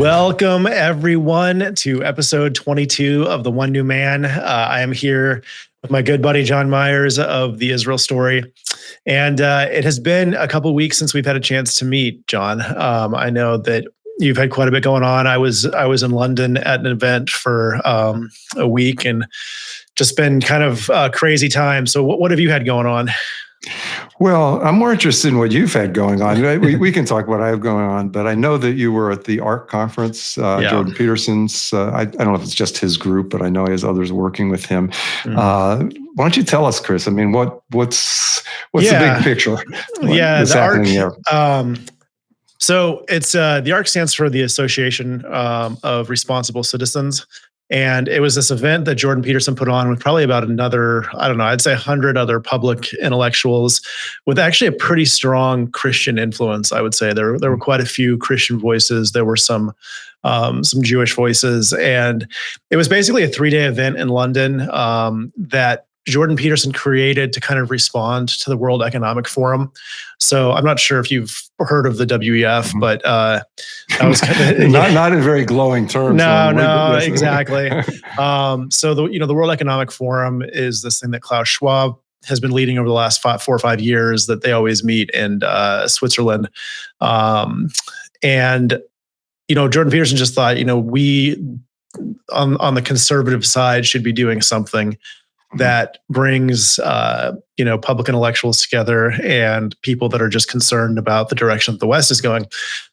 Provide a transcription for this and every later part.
Welcome, everyone, to episode 22 of The One New Man. I am here with my good buddy, John Myers of The Israel Story. And it has been a couple of weeks since we've had a chance to meet, John. I know that you've had quite a bit going on. I was in London at an event for a week and just been kind of a crazy time. So what have you had going on? Well, I'm more interested in what you've had going on. We can talk about what I have going on, but I know that you were at the ARC conference, Jordan Peterson's. I don't know if it's just his group, but I know he has others working with him. Why don't you tell us, Chris? I mean, what's the big picture? What's happening there? So it's the ARC stands for the Association of Responsible Citizens. And it was this event that Jordan Peterson put on with probably about another, I'd say 100 other public intellectuals with actually a pretty strong Christian influence, I would say. There were quite a few Christian voices. There were some Jewish voices. And it was basically a 3-day event in London that Jordan Peterson created to kind of respond to the World Economic Forum. So I'm not sure if you've heard of the WEF, but that was kind of not in very glowing terms. No, exactly. So the World Economic Forum is this thing that Klaus Schwab has been leading over the last 4 or 5 years that they always meet in Switzerland. And Jordan Peterson just thought, we on the conservative side should be doing something that brings public intellectuals together and people that are just concerned about the direction that the West is going.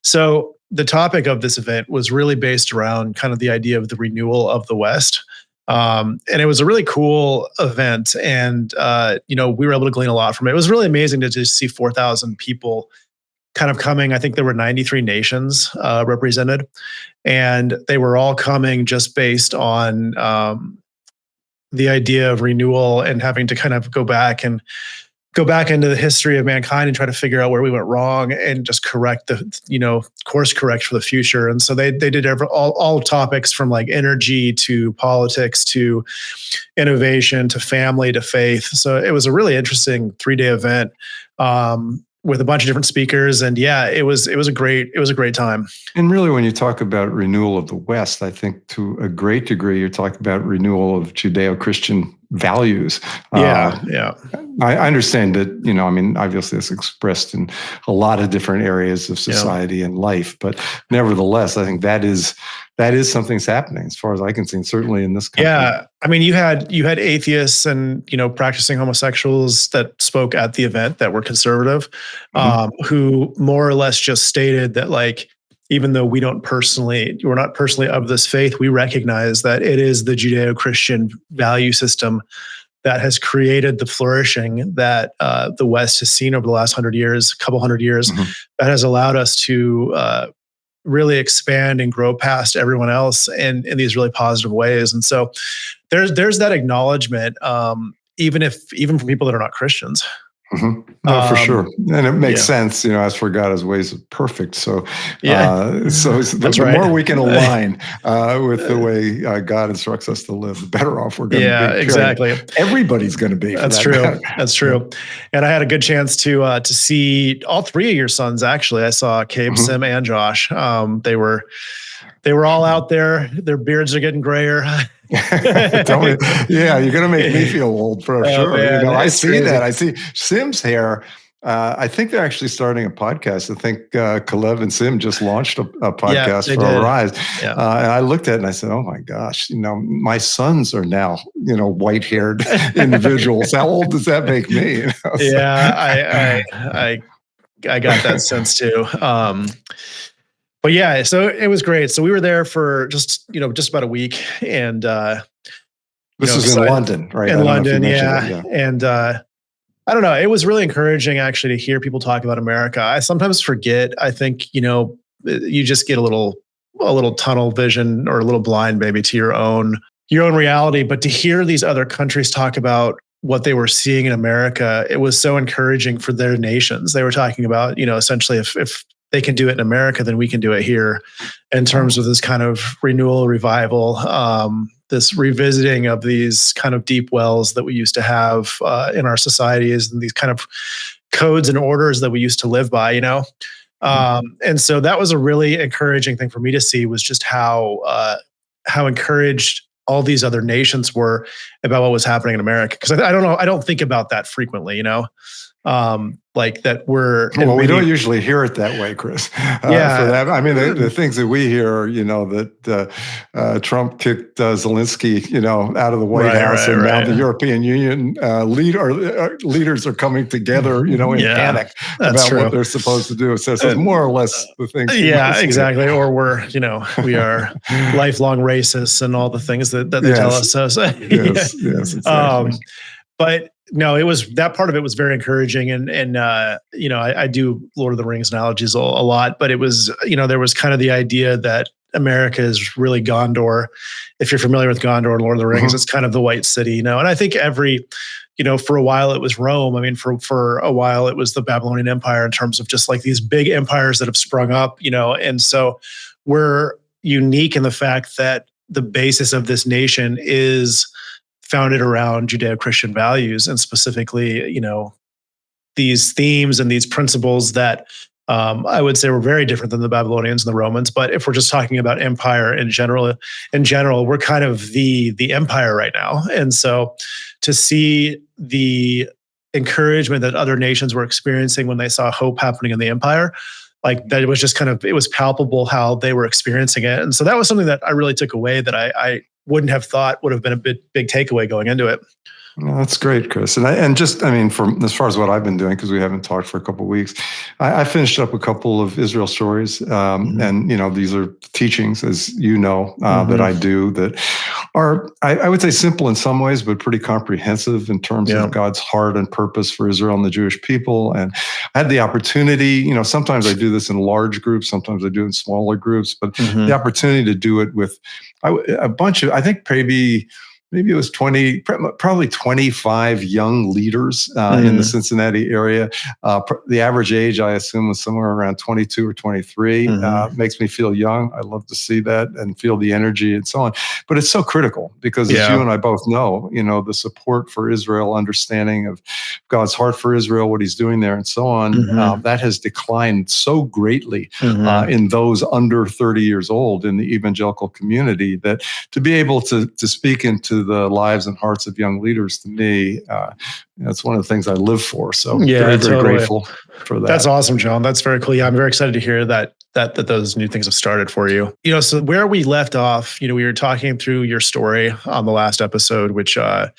So the topic of this event was really based around kind of the idea of the renewal of the West. And it was a really cool event. And we were able to glean a lot from it. It was really amazing to just see 4,000 people kind of coming. I think there were 93 nations represented. And they were all coming just based on the idea of renewal and having to kind of go back into the history of mankind and try to figure out where we went wrong and just correct course correct for the future. And so they did all topics from like energy to politics to innovation to family to faith. So it was a really interesting 3-day event with a bunch of different speakers. And it was a great time. And really, when you talk about renewal of the West, I think to a great degree, you're talking about renewal of Judeo-Christian values. I understand that, obviously it's expressed in a lot of different areas of society and life, but nevertheless, I think that is something's happening as far as I can see, certainly in this country. Yeah. I mean, you had atheists and, practicing homosexuals that spoke at the event that were conservative, who more or less just stated that, like, even though we're not personally of this faith, we recognize that it is the Judeo-Christian value system that has created the flourishing that the West has seen over the last couple hundred years, that has allowed us to really expand and grow past everyone else in these really positive ways. And so there's that acknowledgement, even from people that are not Christians. No, for sure. And it makes sense, as for God, his ways are perfect. So, the more we can align with the way God instructs us to live, the better off we're going to be. Exactly. Everybody's going to be. That's true. That's true. And I had a good chance to see all 3 of your sons. Actually, I saw Cabe, Sim, and Josh. They were all out there. Their beards are getting grayer. You're going to make me feel old for sure. Man, I see crazy. That. I see Sim's hair. I think they're actually starting a podcast. I think Kuehl and Sim just launched a podcast for Arise. Yeah. And I looked at it and I said, oh my gosh, my sons are now, white-haired individuals. How old does that make me? I got that sense too. But so it was great. So we were there for just about a week, and this is in London, right? In London, yeah. And I don't know. It was really encouraging actually to hear people talk about America. I sometimes forget. I think you just get a little tunnel vision or a little blind maybe to your own reality. But to hear these other countries talk about what they were seeing in America, it was so encouraging for their nations. They were talking about essentially if they can do it in America, then we can do it here in terms of this kind of renewal, revival, this revisiting of these kind of deep wells that we used to have in our societies and these kind of codes and orders that we used to live by, And so that was a really encouraging thing for me to see, was just how encouraged all these other nations were about what was happening in America. Because I don't know, I don't think about that frequently, like that we're. Well, we don't usually hear it that way, Chris. Yeah. For that, I mean, the things that we hear are, that Trump kicked Zelensky, out of the White House, and now the European Union leaders are coming together, in panic about what they're supposed to do. So it's more or less the things. Yeah, exactly. Or we are lifelong racists and all the things that they tell us. So, yes, exactly. But no, it was, that part of it was very encouraging. And I do Lord of the Rings analogies a lot, but it was, there was kind of the idea that America is really Gondor. If you're familiar with Gondor and Lord of the Rings, it's kind of the White City, and I think for a while it was Rome. I mean, for a while it was the Babylonian Empire, in terms of just like these big empires that have sprung up, and so we're unique in the fact that the basis of this nation is founded around Judeo-Christian values, and specifically, these themes and these principles that I would say were very different than the Babylonians and the Romans. But if we're just talking about empire in general, we're kind of the empire right now. And so to see the encouragement that other nations were experiencing when they saw hope happening in the empire, like that, it was just it was palpable how they were experiencing it. And so that was something that I really took away, that I wouldn't have thought would have been a big takeaway going into it. Well, that's great, Chris. From as far as what I've been doing, because we haven't talked for a couple of weeks, I finished up a couple of Israel stories, and these are teachings, as that I do, that are, I would say, simple in some ways, but pretty comprehensive in terms of God's heart and purpose for Israel and the Jewish people. And I had the opportunity, sometimes I do this in large groups, sometimes I do it in smaller groups, but the opportunity to do it with a bunch of, I think maybe it was probably 25 young leaders in the Cincinnati area. The average age, I assume, was somewhere around 22 or 23. Makes me feel young. I love to see that and feel the energy and so on. But it's so critical because, as you and I both know, the support for Israel, understanding of God's heart for Israel, what He's doing there, and so on, that has declined so greatly in those under 30 years old in the evangelical community, that to be able to speak into the lives and hearts of young leaders, to me, that's one of the things I live for. So very grateful for that. That's awesome, John. That's very cool. Yeah, I'm very excited to hear that those new things have started for you. So where we left off, we were talking through your story on the last episode, which I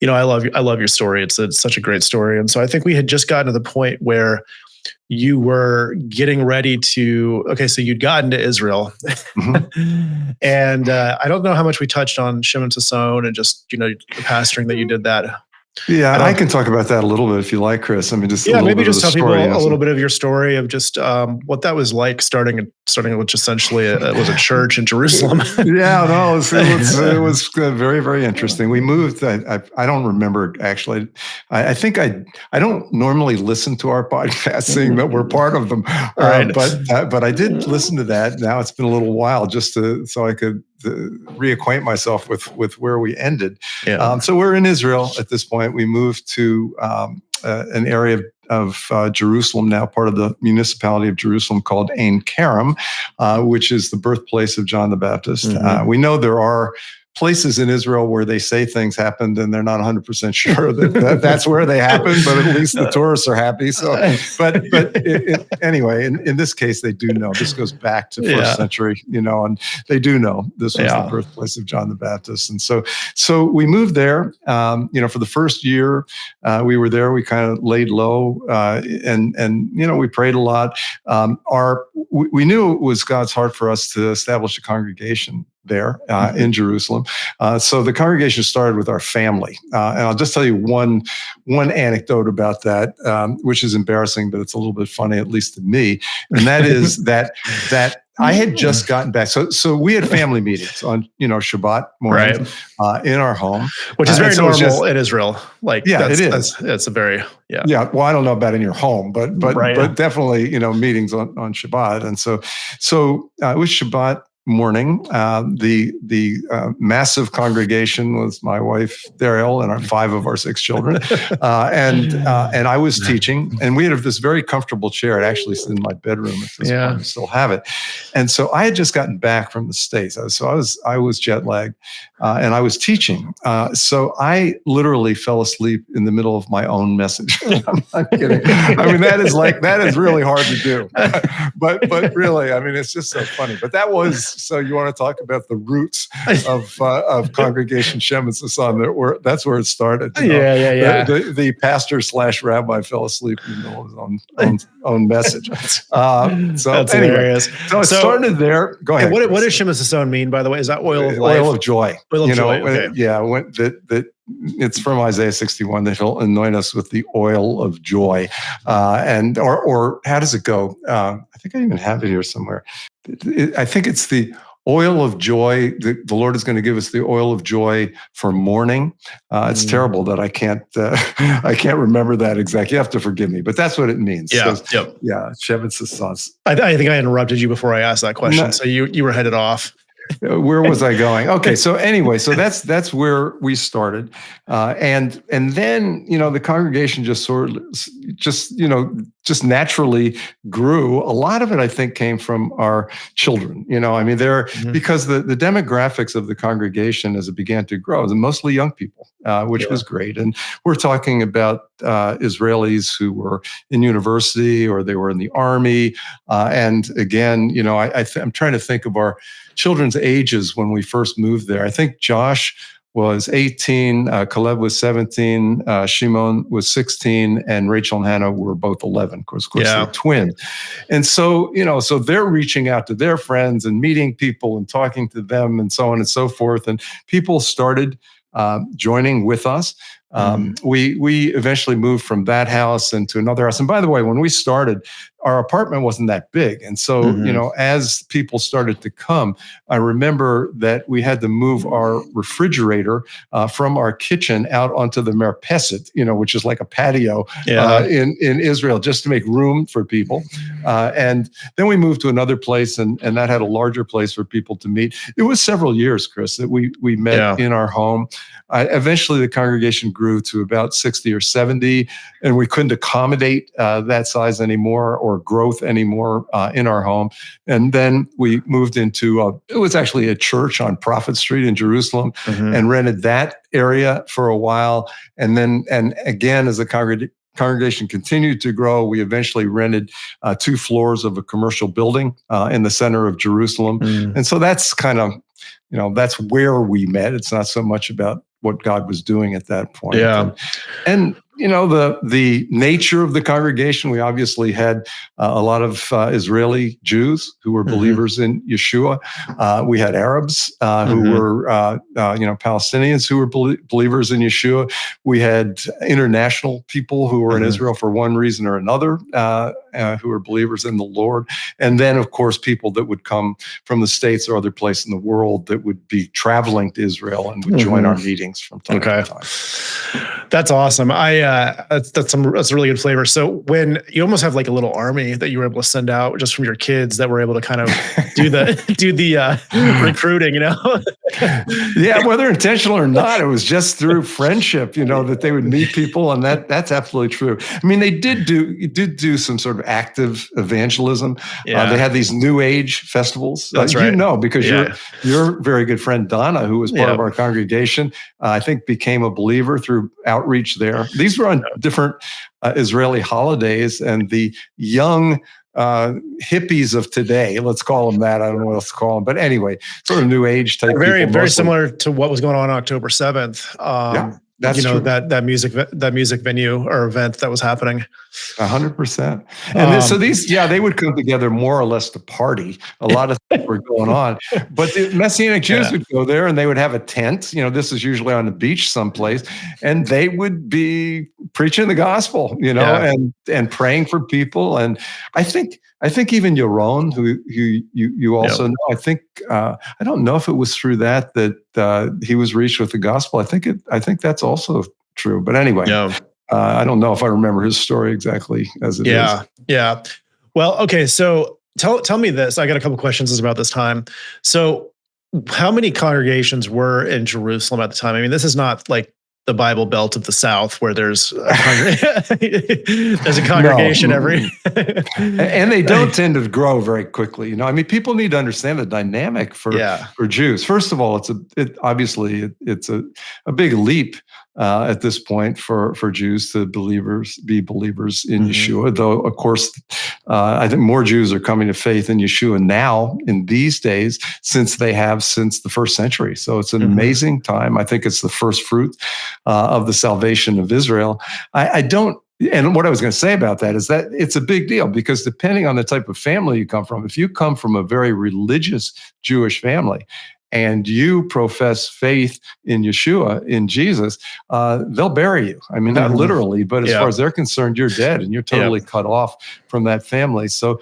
love your story. It's such a great story. And so I think we had just gotten to the point where you were getting ready to, so you'd gotten to Israel. And I don't know how much we touched on Shimon Sasson and just, the pastoring that you did that. Yeah, I can talk about that a little bit if you like, Chris. I mean, maybe just tell people a little bit of your story of just what that was like starting with essentially it was a church in Jerusalem. It was very, very interesting. We moved. I don't remember actually. I think I don't normally listen to our podcast, seeing that we're part of them. Right. But I did listen to that. Now it's been a little while so I could reacquaint myself with where we ended. So we're in Israel at this point. We moved to an area of Jerusalem, now part of the municipality of Jerusalem, called Ein Kerem, which is the birthplace of John the Baptist. We know there are places in Israel where they say things happened and they're not 100% sure that's where they happened, but at least the tourists are happy. So, anyway, in this case, they do know. This goes back to first century, and they do know this was the birthplace of John the Baptist. And so we moved there. For the first year we were there, we kind of laid low, and we prayed a lot. We knew it was God's heart for us to establish a congregation there in Jerusalem. So the congregation started with our family. And I'll just tell you one anecdote about that, which is embarrassing, but it's a little bit funny, at least to me. And that is that I had just gotten back. So we had family meetings on, Shabbat morning in our home. Which is very normal in Israel. It is. It's a very, well, I don't know about in your home, but definitely, meetings on Shabbat. And so it was Shabbat morning. The massive congregation was my wife, Daryl, and 5 of our 6 children. And I was teaching, and we had this very comfortable chair. It actually is in my bedroom at this point. I still have it. And so I had just gotten back from the States. I was jet lagged, and I was teaching. So I literally fell asleep in the middle of my own message. I'm not kidding. I mean, that is really hard to do. But really, I mean, it's just so funny. But that was, so you want to talk about the roots of Congregation Shemitz Hasan? That's where it started. Yeah. The pastor / rabbi fell asleep in the middle of his own message. So that's anyway, hilarious. So it started there. Go ahead. What does Shemitz Hasan mean, by the way? Is that oil of life? Oil of joy. Oil of joy. Okay. Yeah. It's from Isaiah 61 that he'll anoint us with the oil of joy. Or how does it go? I think I even have it here somewhere. I think it's the oil of joy. The Lord is going to give us the oil of joy for mourning. It's terrible that I can't remember that exactly. You have to forgive me, but that's what it means. Yeah. Yeah. Shemitz Hasan. I think I interrupted you before I asked that question. So you were headed off. Where was I going? Okay, so anyway, so that's where we started, and then the congregation just naturally grew. A lot of it, I think, came from our children. I mean, because the demographics of the congregation as it began to grow, was mostly young people, which was great. And we're talking about Israelis who were in university or they were in the army. And again, I'm trying to think of our children's ages when we first moved there. I think Josh was 18, Caleb was 17, Shimon was 16, and Rachel and Hannah were both 11. Of course, they're twins. And so, so they're reaching out to their friends and meeting people and talking to them and so on and so forth. And people started joining with us. We eventually moved from that house into another house. And by the way, when we started, our apartment wasn't that big. And so, as people started to come, I remember that we had to move our refrigerator from our kitchen out onto the merpeset, which is like a patio in Israel, just to make room for people. And then we moved to another place, and that had a larger place for people to meet. It was several years, Chris, that we met in our home. Eventually, the congregation grew to about 60 or 70, and we couldn't accommodate that size anymore or growth anymore in our home. And then we moved into, it was actually a church on Prophet Street in Jerusalem, and rented that area for a while. And again, as the congregation continued to grow, we eventually rented 2 floors of a commercial building in the center of Jerusalem. And so that's kind of, that's where we met. It's not so much about what God was doing at that point. Yeah. And the nature of the congregation, we obviously had a lot of Israeli Jews who were believers in Yeshua. We had Arabs who were, Palestinians who were believers in Yeshua. We had international people who were in Israel for one reason or another, who were believers in the Lord. And then, of course, people that would come from the States or other place in the world that would be traveling to Israel and would join our meetings from time to time. That's awesome. That's a really good flavor. So when you almost have like a little army that you were able to send out just from your kids that were able to kind of do the recruiting, Yeah, whether intentional or not, it was just through friendship, that they would meet people, and that's absolutely true. I mean, they did do some sort of active evangelism. They had these New Age festivals. That's right. Because your very good friend Donna, who was part of our congregation, I think became a believer through outreach there. These were on different Israeli holidays, and the young hippies of today, let's call them that. I don't know what else to call them, but anyway, sort of New Age type. Very similar to what was going on October 7th. That's true. That music venue or event that was happening. 100%. And so they would come together more or less to party. A lot of things were going on, but the Messianic Jews would go there and they would have a tent. This is usually on the beach someplace, and they would be preaching the gospel, and praying for people. And I think even Yaron, who you also know, I think I don't know if it was through that he was reached with the gospel. I think that's also true. But anyway, I don't know if I remember his story exactly as it is. Yeah. Well, okay. So tell me this. I got a couple questions about this time. So, how many congregations were in Jerusalem at the time? I mean, this is not like the Bible Belt of the South, where there's there's a congregation every. And they don't tend to grow very quickly. I mean, people need to understand the dynamic for Jews. First of all, obviously it's a big leap at this point for Jews to be believers in Yeshua. Though, of course, I think more Jews are coming to faith in Yeshua now in these days since the first century. So it's an amazing time. I think it's the first fruit of the salvation of Israel. And what I was going to say about that is that it's a big deal, because depending on the type of family you come from, if you come from a very religious Jewish family and you profess faith in Yeshua, in Jesus, they'll bury you. I mean, not literally, but as far as they're concerned, you're dead and you're totally cut off from that family. So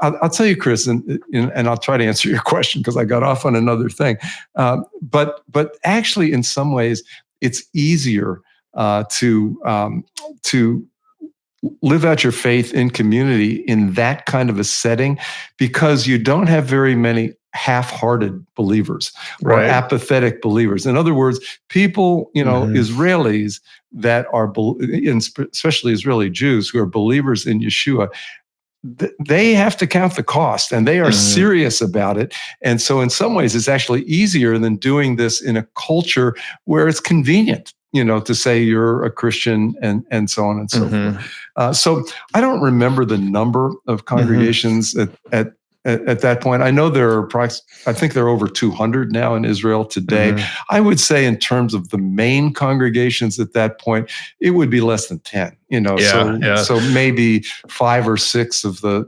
I'll tell you, Chris, and I'll try to answer your question because I got off on another thing. But actually, in some ways, it's easier to live out your faith in community in that kind of a setting, because you don't have very many half-hearted believers or apathetic believers. In other words, people, Israelis that are, especially Israeli Jews who are believers in Yeshua, they have to count the cost, and they are serious about it. And so in some ways, it's actually easier than doing this in a culture where it's convenient, to say you're a Christian and so on and so forth. So I don't remember the number of congregations at that point. I know I think there are over 200 now in Israel today. I would say in terms of the main congregations at that point, it would be less than 10. So maybe 5 or 6 of the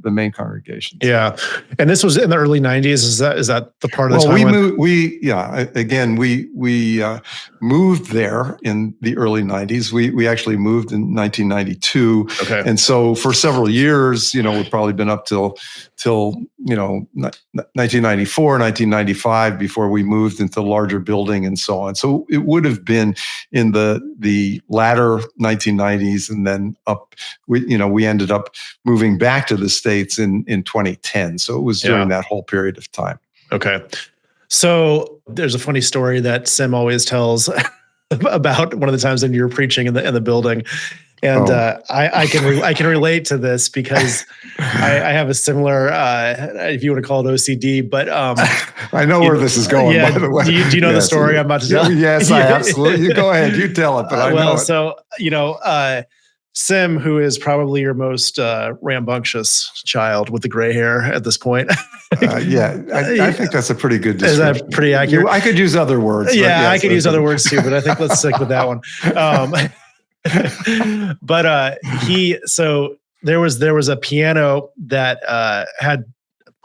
main congregations. Yeah, and this was in the early 90s. Is that the part of the time? We moved there in the early 90s. We actually moved in 1992. Okay, and so for several years, we've probably been up till 1994, 1995 before we moved into the larger building and so on. So it would have been in the latter 1990s, and then up. We ended up moving back to the States in 2010. So it was during that whole period of time. Okay, so there's a funny story that Sim always tells about one of the times when you were preaching in the building. And I can relate to this because I have a similar, if you want to call it OCD, but I know where this is going. By the way, do you know the story I'm about to tell? Yes, I absolutely. You go ahead, you tell it. But I know it. So Sim, who is probably your most rambunctious child with the gray hair at this point. I think that's a pretty good description. Is that pretty accurate? I could use other words. Yeah, I could use other words too, but I think let's stick with that one. But there was a piano that had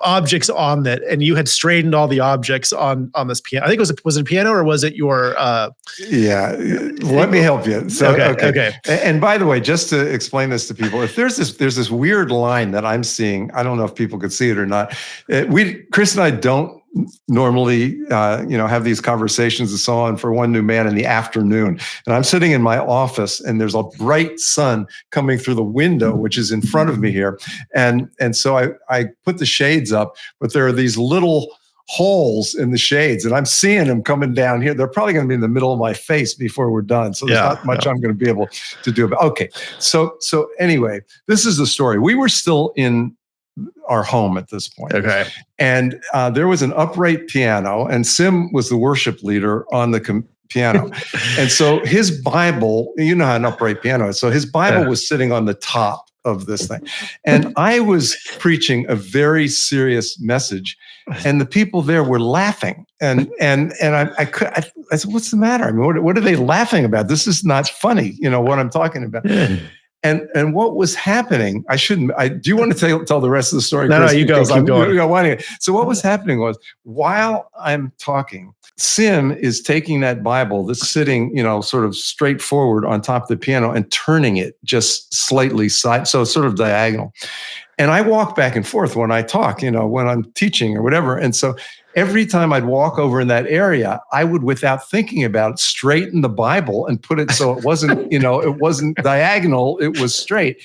objects on it, and you had straightened all the objects on this piano. I think was it a piano, or was it your let me help you. So, okay. And by the way, just to explain this to people, if there's this weird line that I'm seeing, I don't know if people could see it or not. Chris and I don't normally, have these conversations and so on for One New Man in the afternoon. And I'm sitting in my office, and there's a bright sun coming through the window, which is in front of me here. And so I put the shades up, but there are these little holes in the shades, and I'm seeing them coming down here. They're probably going to be in the middle of my face before we're done. So there's not much I'm going to be able to do about it. Okay. So anyway, this is the story. We were still in our home at this point. Okay. And there was an upright piano, and Sim was the worship leader on the piano. And so his Bible, you know how an upright piano is. So his Bible was sitting on the top of this thing. And I was preaching a very serious message, and the people there were laughing. And I said, what's the matter? I mean, what are they laughing about? This is not funny, what I'm talking about. And what was happening, do you want to tell the rest of the story? No, Chris? you go. Keep going. So what was happening was, while I'm talking, Sim is taking that Bible that's sitting, sort of straight forward on top of the piano and turning it just slightly side, so it's sort of diagonal. And I walk back and forth when I talk, when I'm teaching or whatever. And every time I'd walk over in that area, I would, without thinking about it, straighten the Bible and put it so it wasn't, it wasn't diagonal, it was straight.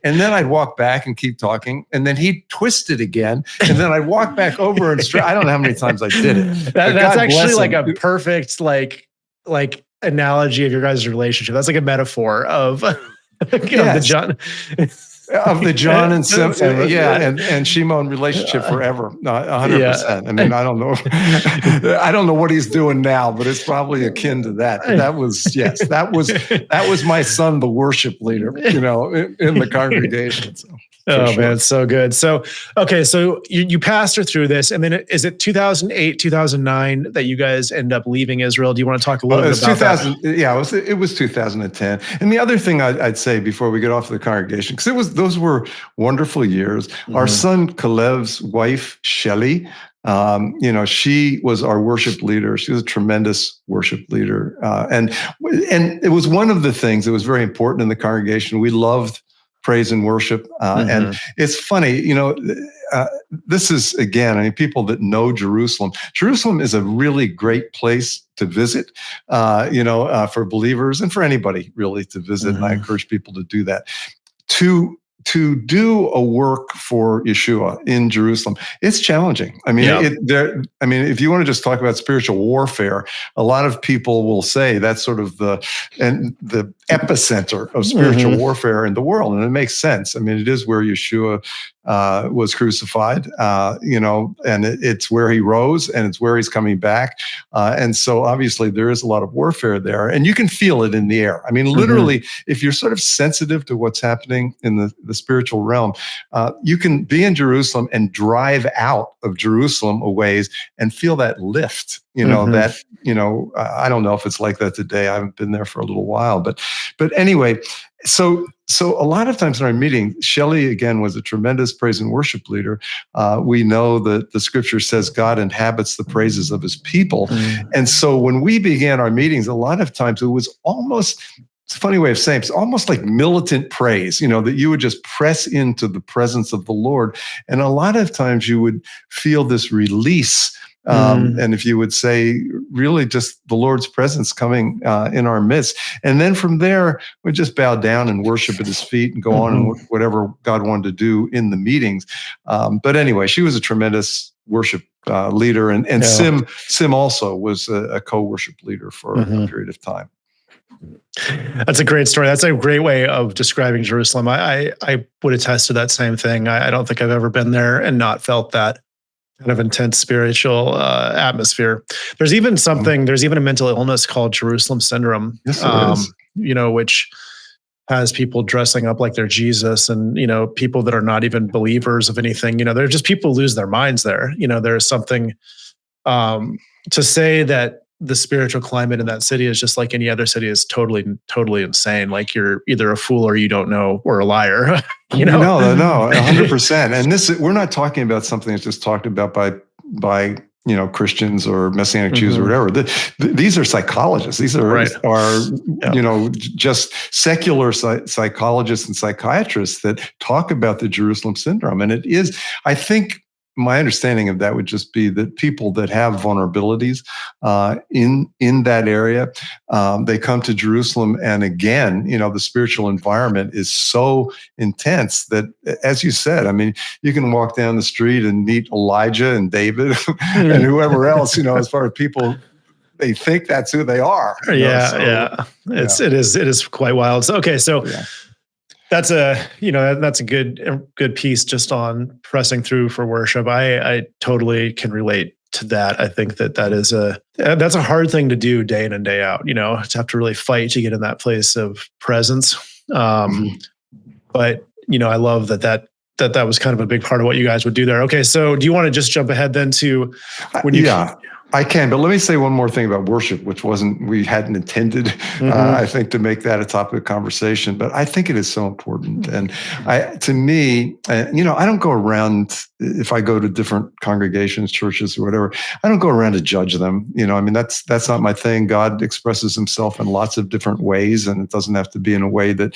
And then I'd walk back and keep talking, and then he'd twist it again, and then I'd walk back over and straight. I don't know how many times I did it. That's actually like a perfect like analogy of your guys' relationship. That's like a metaphor of the John. Of the John and Sim, and Shimon relationship forever, 100%. I mean, I don't know what he's doing now, but it's probably akin to that. But that was my son, the worship leader, in the congregation. So. Man, it's so good. So, okay, so you pastor through this, and then is it 2008, 2009 that you guys end up leaving Israel? Do you want to talk a little bit about that? Yeah, it was 2010. And the other thing I'd say before we get off the congregation, because those were wonderful years. Mm-hmm. Our son Kalev's wife, Shelly, she was our worship leader. She was a tremendous worship leader, and it was one of the things that was very important in the congregation. We loved praise and worship. And it's funny, this is, again, people that know Jerusalem. Jerusalem is a really great place to visit, for believers and for anybody really to visit. And I encourage people to do that. To do a work for Yeshua in Jerusalem, it's challenging. If you want to just talk about spiritual warfare, a lot of people will say that's sort of the epicenter of spiritual warfare in the world, and it makes sense. I mean, it is where Yeshua was crucified, and it's where he rose, and it's where he's coming back. And so obviously there is a lot of warfare there, and you can feel it in the air. I mean, literally, if you're sort of sensitive to what's happening in the spiritual realm, you can be in Jerusalem and drive out of Jerusalem a ways and feel that lift. I don't know if it's like that today. I haven't been there for a little while, but anyway, so a lot of times in our meeting, Shelley, again, was a tremendous praise and worship leader. We know that the scripture says God inhabits the praises of his people. And so when we began our meetings, a lot of times it was almost, it's a funny way of saying, it's almost like militant praise, that you would just press into the presence of the Lord. And a lot of times you would feel this release. And if you would say, really just the Lord's presence coming in our midst. And then from there, we just bow down and worship at his feet and go on and whatever God wanted to do in the meetings. But anyway, she was a tremendous worship leader. And Sim also was a co-worship leader for a period of time. That's a great story. That's a great way of describing Jerusalem. I would attest to that same thing. I don't think I've ever been there and not felt that kind of intense spiritual atmosphere. There's even a mental illness called Jerusalem syndrome, yes, which has people dressing up like they're Jesus, and, people that are not even believers of anything. They're just people lose their minds there. There's something to say that the spiritual climate in that city is just like any other city is totally insane. Like you're either a fool or you don't know, or a liar. No, 100%. And we're not talking about something that's just talked about by Christians or Messianic Jews or whatever. These are psychologists. These are just secular psychologists and psychiatrists that talk about the Jerusalem syndrome. And it is, I think, my understanding of that would just be that people that have vulnerabilities in that area, they come to Jerusalem, and again, the spiritual environment is so intense that, as you said, you can walk down the street and meet Elijah and David and whoever else, as far as people, they think that's who they are. It is quite wild. So, okay, so. Yeah. That's a good piece just on pressing through for worship. I totally can relate to that. I think that's a hard thing to do day in and day out, to have to really fight to get in that place of presence. But, I love that was kind of a big part of what you guys would do there. Okay. So do you want to just jump ahead then to when you... I can, but let me say one more thing about worship, which we hadn't intended, I think, to make that a topic of conversation, but I think it is so important. And to me, I don't go around, if I go to different congregations, churches, or whatever, I don't go around to judge them. That's not my thing. God expresses himself in lots of different ways, and it doesn't have to be in a way that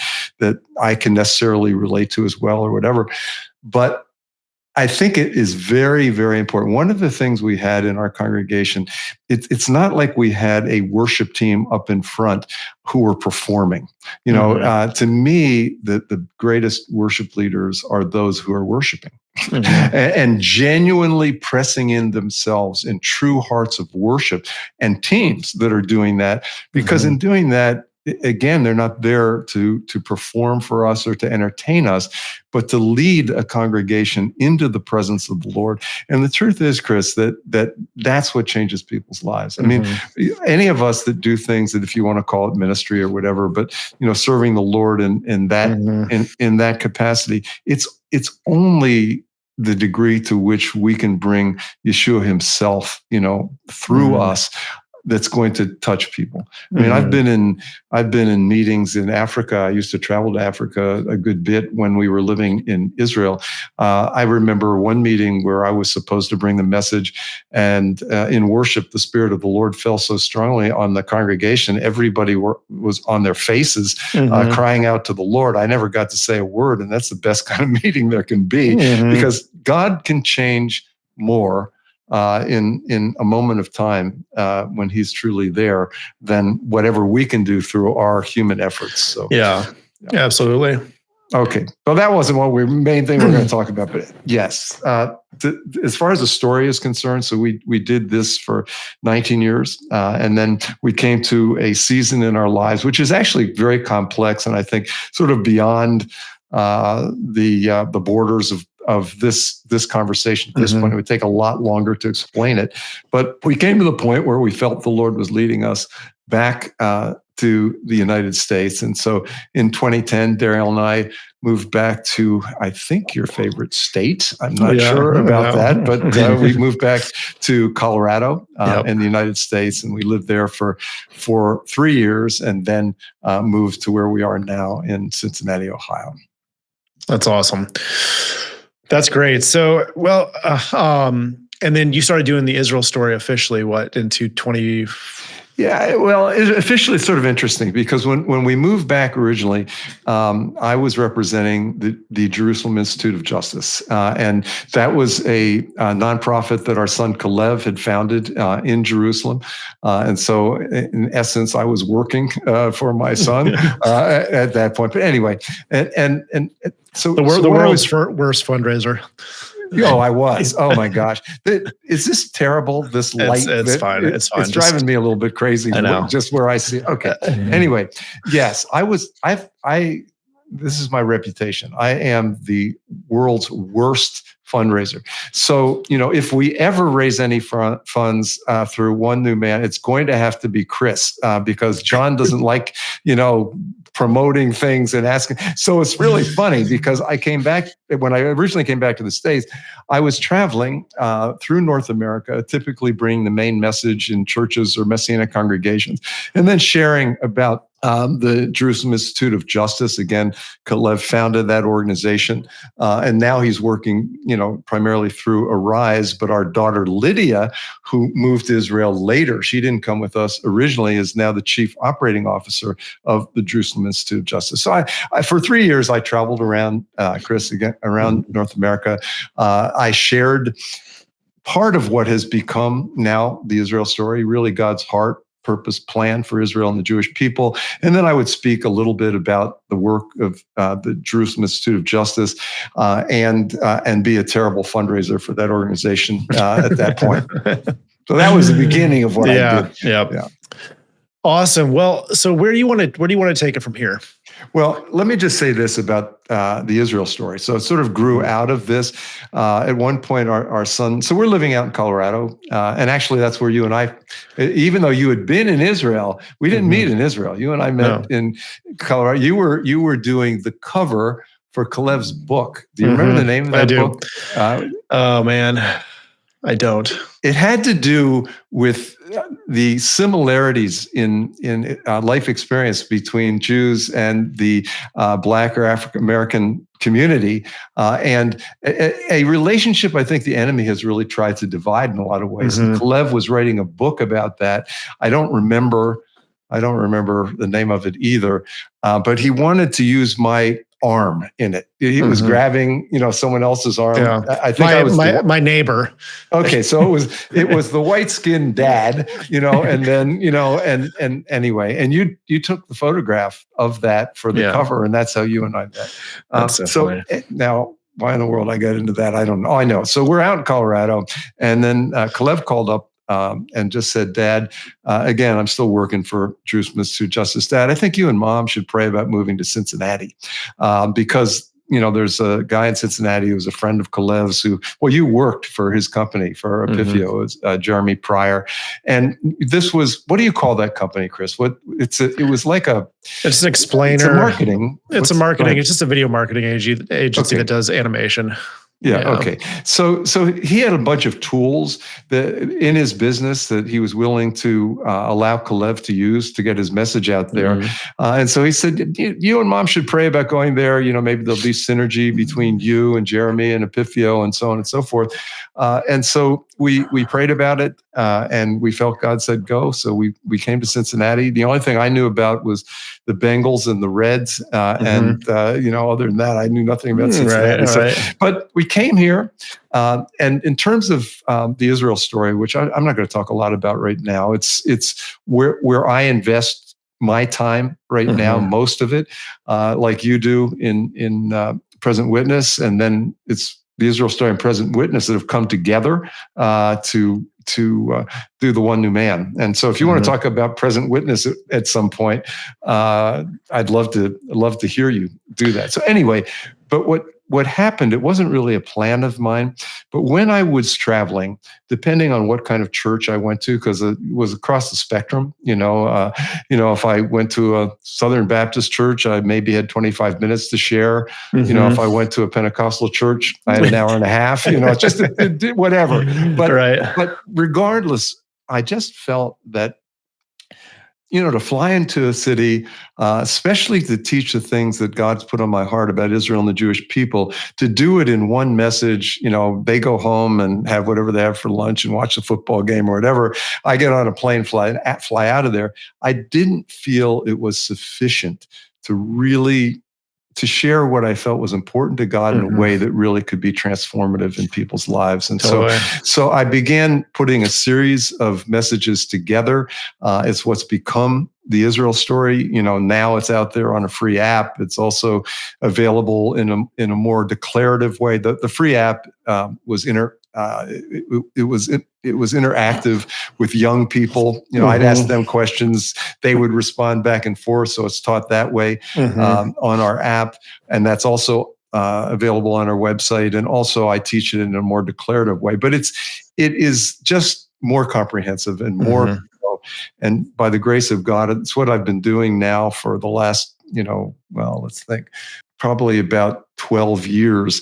I can necessarily relate to as well or whatever. But I think it is very, very important. One of the things we had in our congregation, it's not like we had a worship team up in front who were performing. To me, the greatest worship leaders are those who are worshiping. And genuinely pressing in themselves in true hearts of worship, and teams that are doing that, because in doing that, again, they're not there to perform for us or to entertain us, but to lead a congregation into the presence of the Lord. And the truth is, Chris, that's what changes people's lives. I mean, any of us that do things that, if you want to call it ministry or whatever, but serving the Lord in that capacity, it's only the degree to which we can bring Yeshua himself, through us, that's going to touch people. I mean, I've been in meetings in Africa. I used to travel to Africa a good bit when we were living in Israel. I remember one meeting where I was supposed to bring the message, and in worship, the Spirit of the Lord fell so strongly on the congregation. Everybody was on their faces, crying out to the Lord. I never got to say a word, and that's the best kind of meeting there can be, because God can change more in a moment of time when he's truly there than whatever we can do through our human efforts. So yeah, absolutely. Okay, well, that wasn't what main thing we're going to talk about, but yes, as far as the story is concerned, so we did this for 19 years, and then we came to a season in our lives which is actually very complex, and I think sort of beyond the borders of this conversation at this point. It would take a lot longer to explain it, but we came to the point where we felt the Lord was leading us back to the United States. And so in 2010, Daryl and I moved back to, I think, your favorite state. I'm not sure about that, but we moved back to Colorado in the United States, and we lived there for 3 years, and then moved to where we are now in Cincinnati, Ohio. That's awesome. That's great. So, well, and then you started doing the Israel story officially, into 20? Yeah, well, officially it's sort of interesting, because when we moved back originally, I was representing the Jerusalem Institute of Justice. And that was a nonprofit that our son Kuehl had founded in Jerusalem. And so in essence, I was working for my son at that point. But anyway, and so the world's worst fundraiser. Oh, I was. Oh my gosh. Is this terrible? This light? It's fine. It's fine. It's driving me a little bit crazy. I know. Just where I see it. Okay. Anyway, yes, this is my reputation. I am the world's worst fundraiser. So, if we ever raise any funds through One New Man, it's going to have to be Chris, because John doesn't like, promoting things and asking. So it's really funny, because when I originally came back to the States, I was traveling through North America, typically bringing the main message in churches or Messianic congregations, and then sharing about the Jerusalem Institute of Justice. Again, Kuehl founded that organization, and now he's working, primarily through Arise. But our daughter Lydia, who moved to Israel later, she didn't come with us originally, is now the chief operating officer of the Jerusalem Institute of Justice. So I for 3 years, I traveled around, Chris, around North America. I shared part of what has become now the Israel story, really God's heart, purpose, plan for Israel and the Jewish people. And then I would speak a little bit about the work of the Jerusalem Institute of Justice, and be a terrible fundraiser for that organization at that point. So that was the beginning of what I did. Yeah. Awesome. Well, so where do you want to take it from here? Well, let me just say this about the Israel story. So it sort of grew out of this. At one point, our son, so we're living out in Colorado, and actually that's where you and I, even though you had been in Israel, we didn't meet in Israel. You and I met in Colorado. You were doing the cover for Kuehl's book. Do you remember the name of that book? Oh man, I don't. It had to do with the similarities in life experience between Jews and the Black or African American community, and a relationship I think the enemy has really tried to divide in a lot of ways. And Kuehl was writing a book about that. I don't remember the name of it either, but he wanted to use my arm in it. He was grabbing, someone else's arm. Yeah. I think my neighbor. Okay, so it was the white-skinned dad, and then and anyway, and you took the photograph of that for the cover, and that's how you and I met. That's so funny. Now, why in the world I got into that, I don't know. I know. So we're out in Colorado, and then Kuehl called up and just said, "Dad, again, I'm still working for Jerusalem Institute Justice. Dad, I think you and Mom should pray about moving to Cincinnati because." There's a guy in Cincinnati who's a friend of Kuehl's you worked for his company, for Epifio, Jeremy Pryor. And this was, what do you call that company, Chris? It's an explainer. It's a marketing. It's just a video marketing agency that does animation. Yeah. Okay. So he had a bunch of tools that in his business that he was willing to allow Kuehl to use to get his message out there. And so he said, you and Mom should pray about going there. Maybe there'll be synergy between you and Jeremy and Epifio and so on and so forth. And so we prayed about it and we felt God said go. So we came to Cincinnati. The only thing I knew about was the Bengals and the Reds. And other than that, I knew nothing about Cincinnati. Right. But we came here. And in terms of the Israel story, which I'm not going to talk a lot about right now, it's where I invest my time right now, most of it, like you do in Present Witness. And then it's the Israel story and Present Witness that have come together to do the one new man. And so if you want to talk about Present Witness at some point, I'd love to hear you do that. So anyway, but what happened, it wasn't really a plan of mine, but when I was traveling, depending on what kind of church I went to, because it was across the spectrum, if I went to a Southern Baptist church, I maybe had 25 minutes to share. If I went to a Pentecostal church, I had an hour and a half, just whatever. But regardless, I just felt that to fly into a city, especially to teach the things that God's put on my heart about Israel and the Jewish people, to do it in one message, they go home and have whatever they have for lunch and watch the football game or whatever. I get on a plane, fly out of there. I didn't feel it was sufficient to share what I felt was important to God in a way that really could be transformative in people's lives. And so I began putting a series of messages together. It's what's become the Israel story. Now it's out there on a free app. It's also available in a more declarative way. The free app was it was interactive with young people. I'd ask them questions, they would respond back and forth. So it's taught that way on our app, and that's also available on our website. And also, I teach it in a more declarative way. But it is just more comprehensive and more. And by the grace of God, it's what I've been doing now for the last, let's think, probably about 12 years.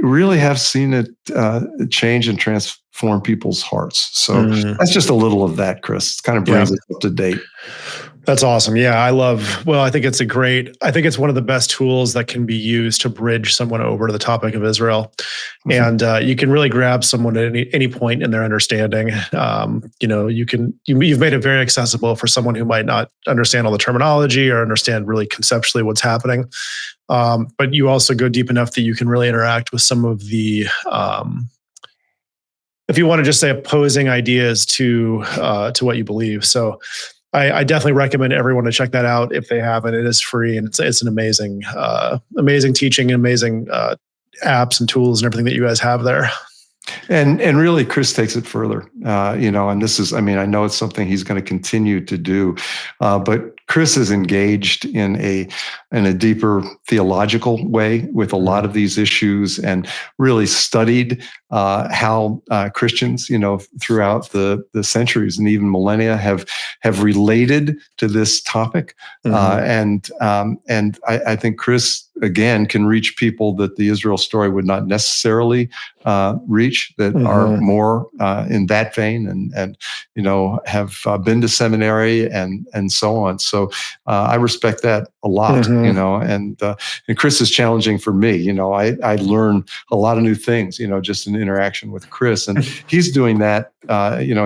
Really have seen it change and transform people's hearts. So that's just a little of that, Chris. It kind of brings us up to date. That's awesome. Yeah, I think it's one of the best tools that can be used to bridge someone over to the topic of Israel. And you can really grab someone at any point in their understanding. You've made it very accessible for someone who might not understand all the terminology or understand really conceptually what's happening. But you also go deep enough that you can really interact with some of the, if you want to just say, opposing ideas to what you believe. So I definitely recommend everyone to check that out if they haven't. It is free, and it's an amazing teaching, and amazing apps and tools and everything that you guys have there. And really, Chris takes it further, and this is, I know it's something he's going to continue to do, but Chris is engaged in a deeper theological way with a lot of these issues, and really studied how Christians, throughout the centuries and even millennia have related to this topic. And I think Chris, again, can reach people that the Israel story would not necessarily reach, that are more in that vein, and have been to seminary and so on. So I respect that a lot, and Chris is challenging for me. I learn a lot of new things, just in interaction with Chris, and he's doing that.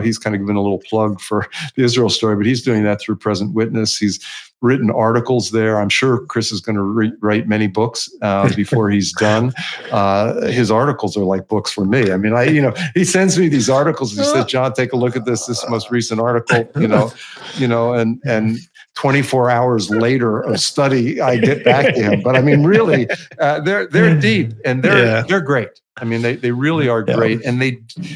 He's kind of given a little plug for the Israel story, but he's doing that through Present Witness. He's written articles there. I'm sure Chris is going to write many books before he's done. His articles are like books for me. I mean, he sends me these articles and he says, John, take a look at this most recent article, and 24 hours later of study, I get back to him. But I mean, really, they're deep and they're great. I mean, they really are great. And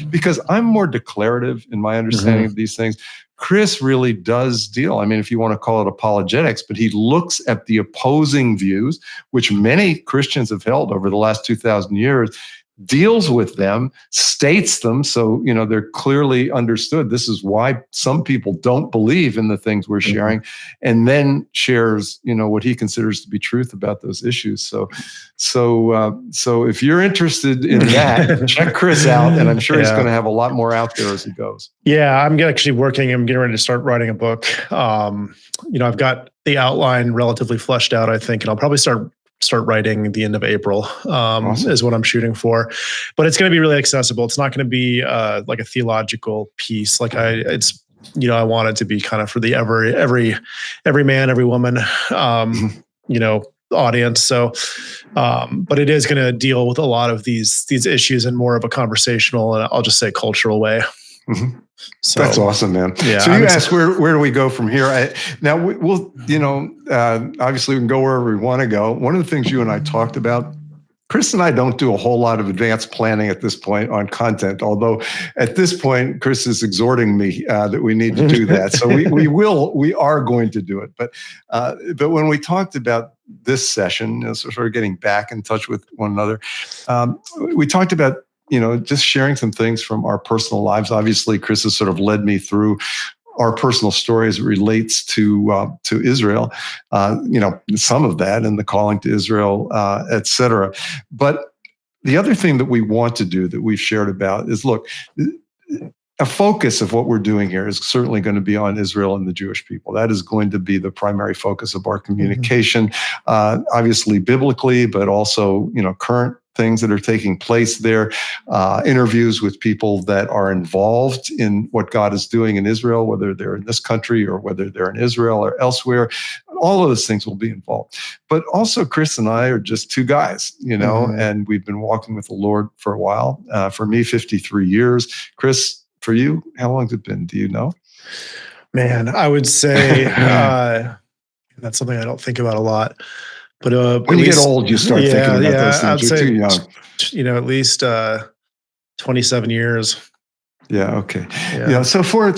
because I'm more declarative in my understanding of these things, Chris really does deal. I mean, if you want to call it apologetics, but he looks at the opposing views, which many Christians have held over the last 2,000 years, deals with them, states them, so they're clearly understood. This is why some people don't believe in the things we're sharing, and then shares what he considers to be truth about those issues. So if you're interested in that, check Chris out, and I'm sure he's going to have a lot more out there as he goes. Yeah, I'm actually working. I'm getting ready to start writing a book. I've got the outline relatively fleshed out, I think, and I'll probably start writing at the end of April, awesome. Is what I'm shooting for. But it's going to be really accessible. It's not going to be like a theological piece. Like I want it to be kind of for the every man, every woman, audience. So, but it is going to deal with a lot of these issues in more of a conversational, and I'll just say cultural way. Mm-hmm. So that's awesome, man. Yeah, so you asked where do we go from here? Now we'll obviously we can go wherever we want to go. One of the things you and I talked about, Chris and I don't do a whole lot of advanced planning at this point on content, although at this point, Chris is exhorting me that we need to do that. So we are going to do it. But when we talked about this session, sort of getting back in touch with one another, we talked about just sharing some things from our personal lives. Obviously, Chris has sort of led me through our personal story as it relates to Israel, some of that and the calling to Israel, et cetera. But the other thing that we want to do that we've shared about is, look, a focus of what we're doing here is certainly going to be on Israel and the Jewish people. That is going to be the primary focus of our communication, obviously biblically, but also, current things that are taking place there, interviews with people that are involved in what God is doing in Israel, whether they're in this country or whether they're in Israel or elsewhere. All of those things will be involved. But also, Chris and I are just two guys, and we've been walking with the Lord for a while. For me, 53 years. Chris, for you, how long has it been? Do you know? Man, I would say that's something I don't think about a lot. But when you get old, you start thinking about those things. You're too young. At least 27 years. Yeah. Okay. So for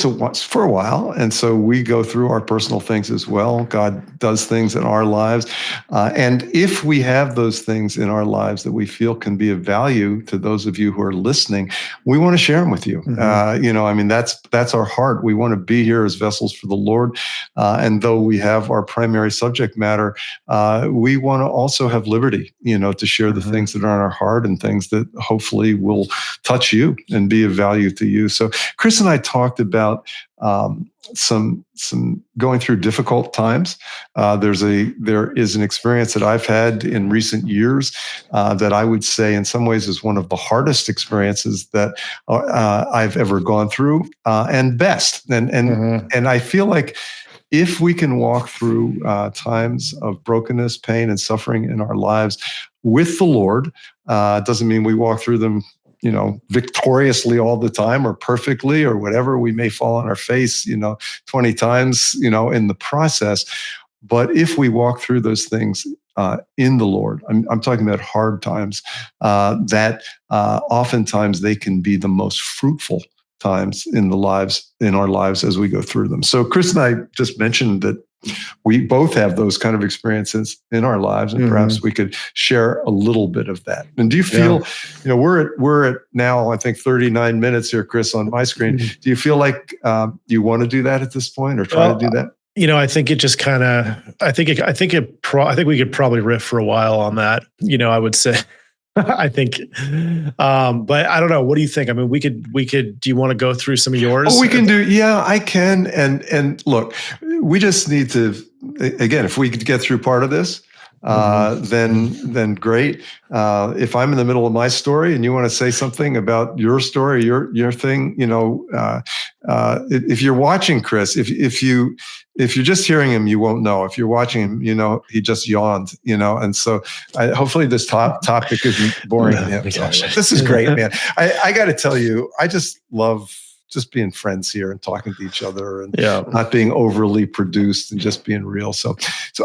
a while, and so we go through our personal things as well. God does things in our lives, and if we have those things in our lives that we feel can be of value to those of you who are listening, we want to share them with you. That's our heart. We want to be here as vessels for the Lord, and though we have our primary subject matter, we want to also have liberty, to share the things that are on our heart and things that hopefully will touch you and be of value to you. So Chris and I talked about some going through difficult times. There is an experience that I've had in recent years that I would say in some ways is one of the hardest experiences that I've ever gone through, and best. And I feel like if we can walk through times of brokenness, pain, and suffering in our lives with the Lord, doesn't mean we walk through them victoriously all the time or perfectly or whatever. We may fall on our face, 20 times, in the process. But if we walk through those things in the Lord, I'm talking about hard times, that oftentimes they can be the most fruitful times in our lives as we go through them. So Chris and I just mentioned that we both have those kind of experiences in our lives, and perhaps we could share a little bit of that. And do you feel, we're at now, I think 39 minutes here, Chris, on my screen. Do you feel like you want to do that at this point, or try to do that? I think it just kind of, I think we could probably riff for a while on that. I would say, I think, but I don't know. What do you think? I mean, we could, do you want to go through some of yours? Oh, we can do. Yeah, I can. And look, we just need to, again, if we could get through part of this, then great. If I'm in the middle of my story and you want to say something about your story, your thing, if you're watching Chris, if you're just hearing him, you won't know. If you're watching him, he just yawned, and so hopefully this topic isn't boring to him. This is great, man. I got to tell you, I just love just being friends here and talking to each other and not being overly produced and just being real. So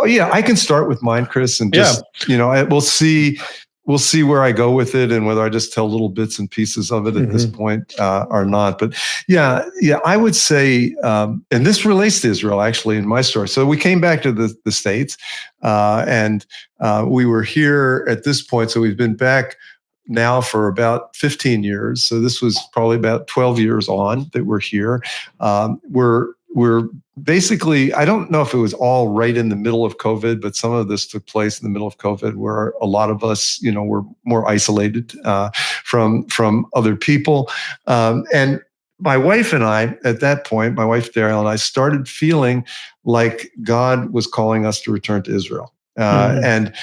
yeah, I can start with mine, Chris, and just, we'll see where I go with it and whether I just tell little bits and pieces of it at this point or not. But yeah, I would say, and this relates to Israel actually in my story. So we came back to the States and we were here at this point. So we've been back now for about 15 years. So this was probably about 12 years on that we're here. We're basically, I don't know if it was all right in the middle of COVID, but some of this took place in the middle of COVID where a lot of us, were more isolated from other people. And my wife and I, at that point, my wife Daryl and I started feeling like God was calling us to return to Israel. And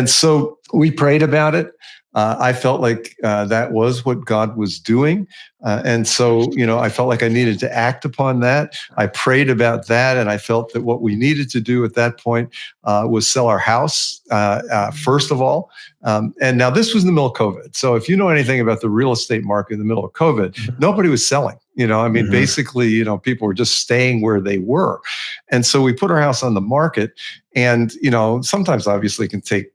so we prayed about it. I felt like that was what God was doing. And so, I felt like I needed to act upon that. I prayed about that. And I felt that what we needed to do at that point was sell our house, first of all. And now this was in the middle of COVID. So if you know anything about the real estate market in the middle of COVID, nobody was selling. Basically, people were just staying where they were. And so we put our house on the market. And, sometimes obviously it can take,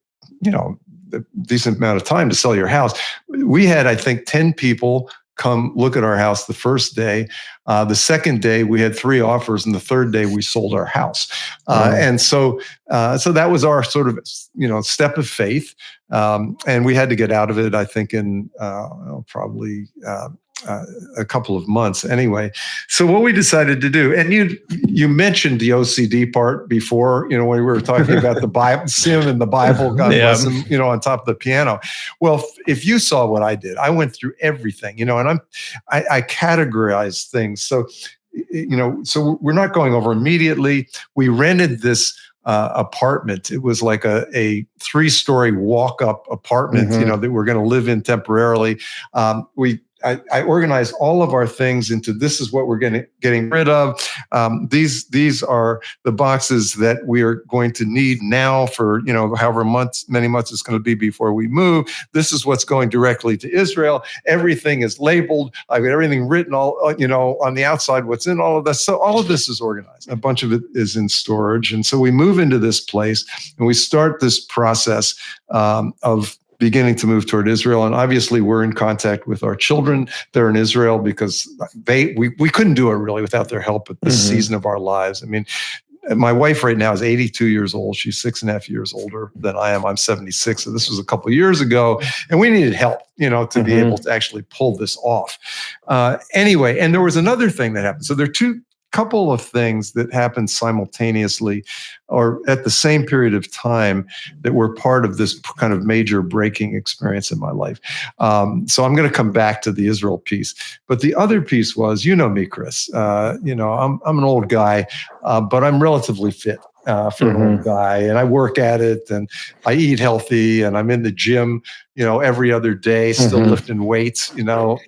a decent amount of time to sell your house. We had, I think, 10 people come look at our house the first day. The second day we had 3 offers, and the third day we sold our house. And so that was our sort of, step of faith. And we had to get out of it, I think, in probably a couple of months anyway. So what we decided to do, and you mentioned the OCD part before, when we were talking about the Bible, sin and the Bible, God bless him, on top of the piano. Well, if you saw what I did, I went through everything, and I categorized things. So, so we're not going over immediately. We rented this apartment. It was like a 3-story walk-up apartment, that we're going to live in temporarily. I organized all of our things into this is what we're getting rid of. These are the boxes that we are going to need now for however many months it's going to be before we move. This is what's going directly to Israel. Everything is labeled. I've got everything written all on the outside. What's in all of this? So all of this is organized. A bunch of it is in storage, and so we move into this place and we start this process of beginning to move toward Israel. And obviously we're in contact with our children. They're in Israel because we couldn't do it really without their help at this season of our lives. I mean, my wife right now is 82 years old. She's 6.5 years older than I am. I'm 76. So this was a couple of years ago, and we needed help, to be able to actually pull this off. Anyway, and there was another thing that happened. So there are couple of things that happened simultaneously or at the same period of time that were part of this kind of major breaking experience in my life. So I'm going to come back to the Israel piece. But the other piece was, me, Chris, I'm an old guy, but I'm relatively fit. For an old guy, and I work at it, and I eat healthy, and I'm in the gym, every other day, still lifting weights,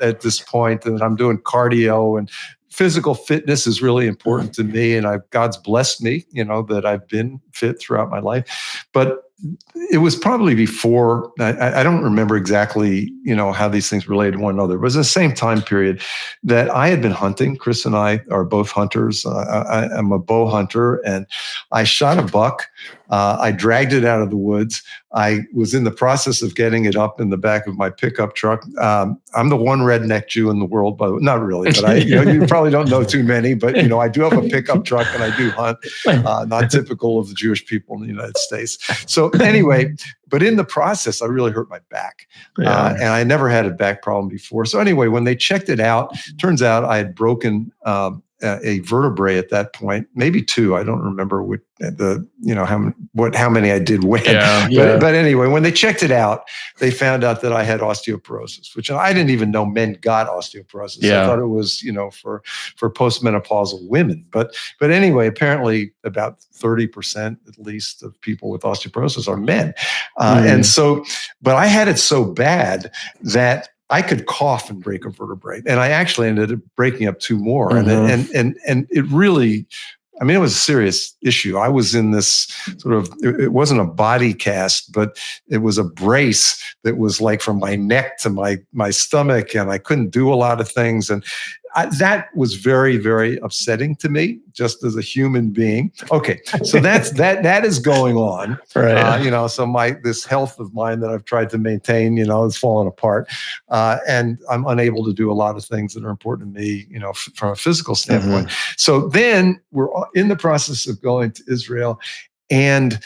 at this point, and I'm doing cardio, and physical fitness is really important to me, and God's blessed me, that I've been fit throughout my life. But it was probably before, I don't remember exactly, how these things related to one another. It was the same time period that I had been hunting. Chris and I are both hunters. I'm a bow hunter, and I shot a buck. I dragged it out of the woods. I was in the process of getting it up in the back of my pickup truck. I'm the one redneck Jew in the world, but not really. But you probably don't know too many. But I do have a pickup truck, and I do hunt. Not typical of the Jewish people in the United States. So anyway, but in the process, I really hurt my back, and I never had a back problem before. So anyway, when they checked it out, turns out I had broken a vertebrae at that point, maybe 2. I don't remember how many I did when. But anyway, when they checked it out, they found out that I had osteoporosis, which I didn't even know men got osteoporosis. I thought it was for postmenopausal women. But anyway, apparently about 30% at least of people with osteoporosis are men. And so, but I had it so bad that I could cough and break a vertebrae. And I actually ended up breaking up 2 more. And it really, I mean, it was a serious issue. I was in this sort of, it wasn't a body cast, but it was a brace that was like from my neck to my stomach, and I couldn't do a lot of things. And that was very, very upsetting to me, just as a human being. Okay, so that is going on, right? So this health of mine that I've tried to maintain, is falling apart, and I'm unable to do a lot of things that are important to me, from a physical standpoint. So then we're in the process of going to Israel, and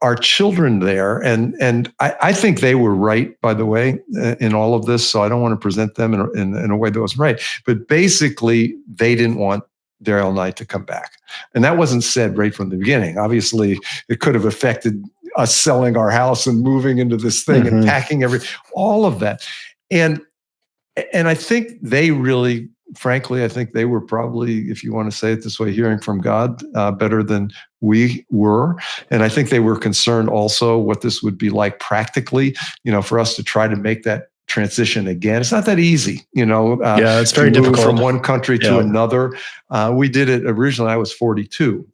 our children there, and I think they were right, by the way, in all of this. So I don't want to present them in a way that wasn't right. But basically, they didn't want Daryl and I to come back, and that wasn't said right from the beginning. Obviously, it could have affected us selling our house and moving into this thing and packing all of that, and I think they really. Frankly, I think they were probably, if you want to say it this way, hearing from God better than we were. And I think they were concerned also what this would be like practically, for us to try to make that transition again. It's not that easy, it's very difficult from one country to another. We did it originally, I was 42,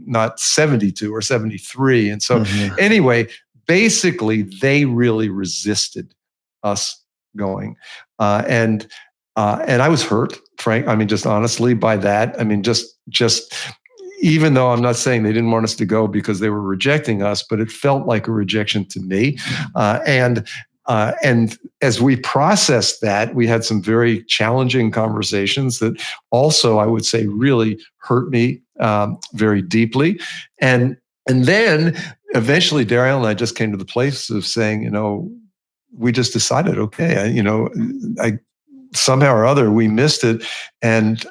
not 72 or 73. And so anyway, basically they really resisted us going. And I was hurt, Frank. I mean, just honestly by that. I mean, just even though I'm not saying they didn't want us to go because they were rejecting us, but it felt like a rejection to me. And as we processed that, we had some very challenging conversations that also, I would say, really hurt me very deeply. And then eventually, Daryl and I just came to the place of saying, we just decided, okay, somehow or other we missed it, and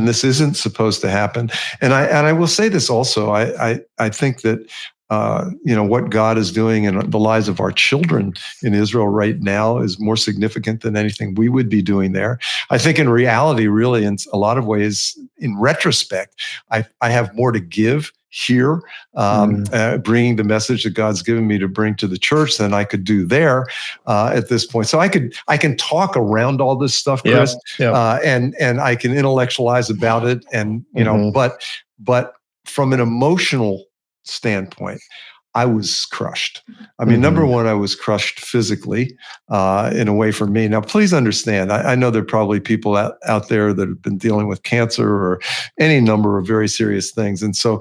this isn't supposed to happen. And I will say this also. I think that what God is doing in the lives of our children in Israel right now is more significant than anything we would be doing there. I think in reality, really, in a lot of ways, in retrospect, I have more to give here, bringing the message that God's given me to bring to the church than I could do there at this point. So I can talk around all this stuff, Chris, and I can intellectualize about it, and but from an emotional standpoint, I was crushed. I mean, number one, I was crushed physically in a way for me. Now, please understand, I know there are probably people out there that have been dealing with cancer or any number of very serious things. And so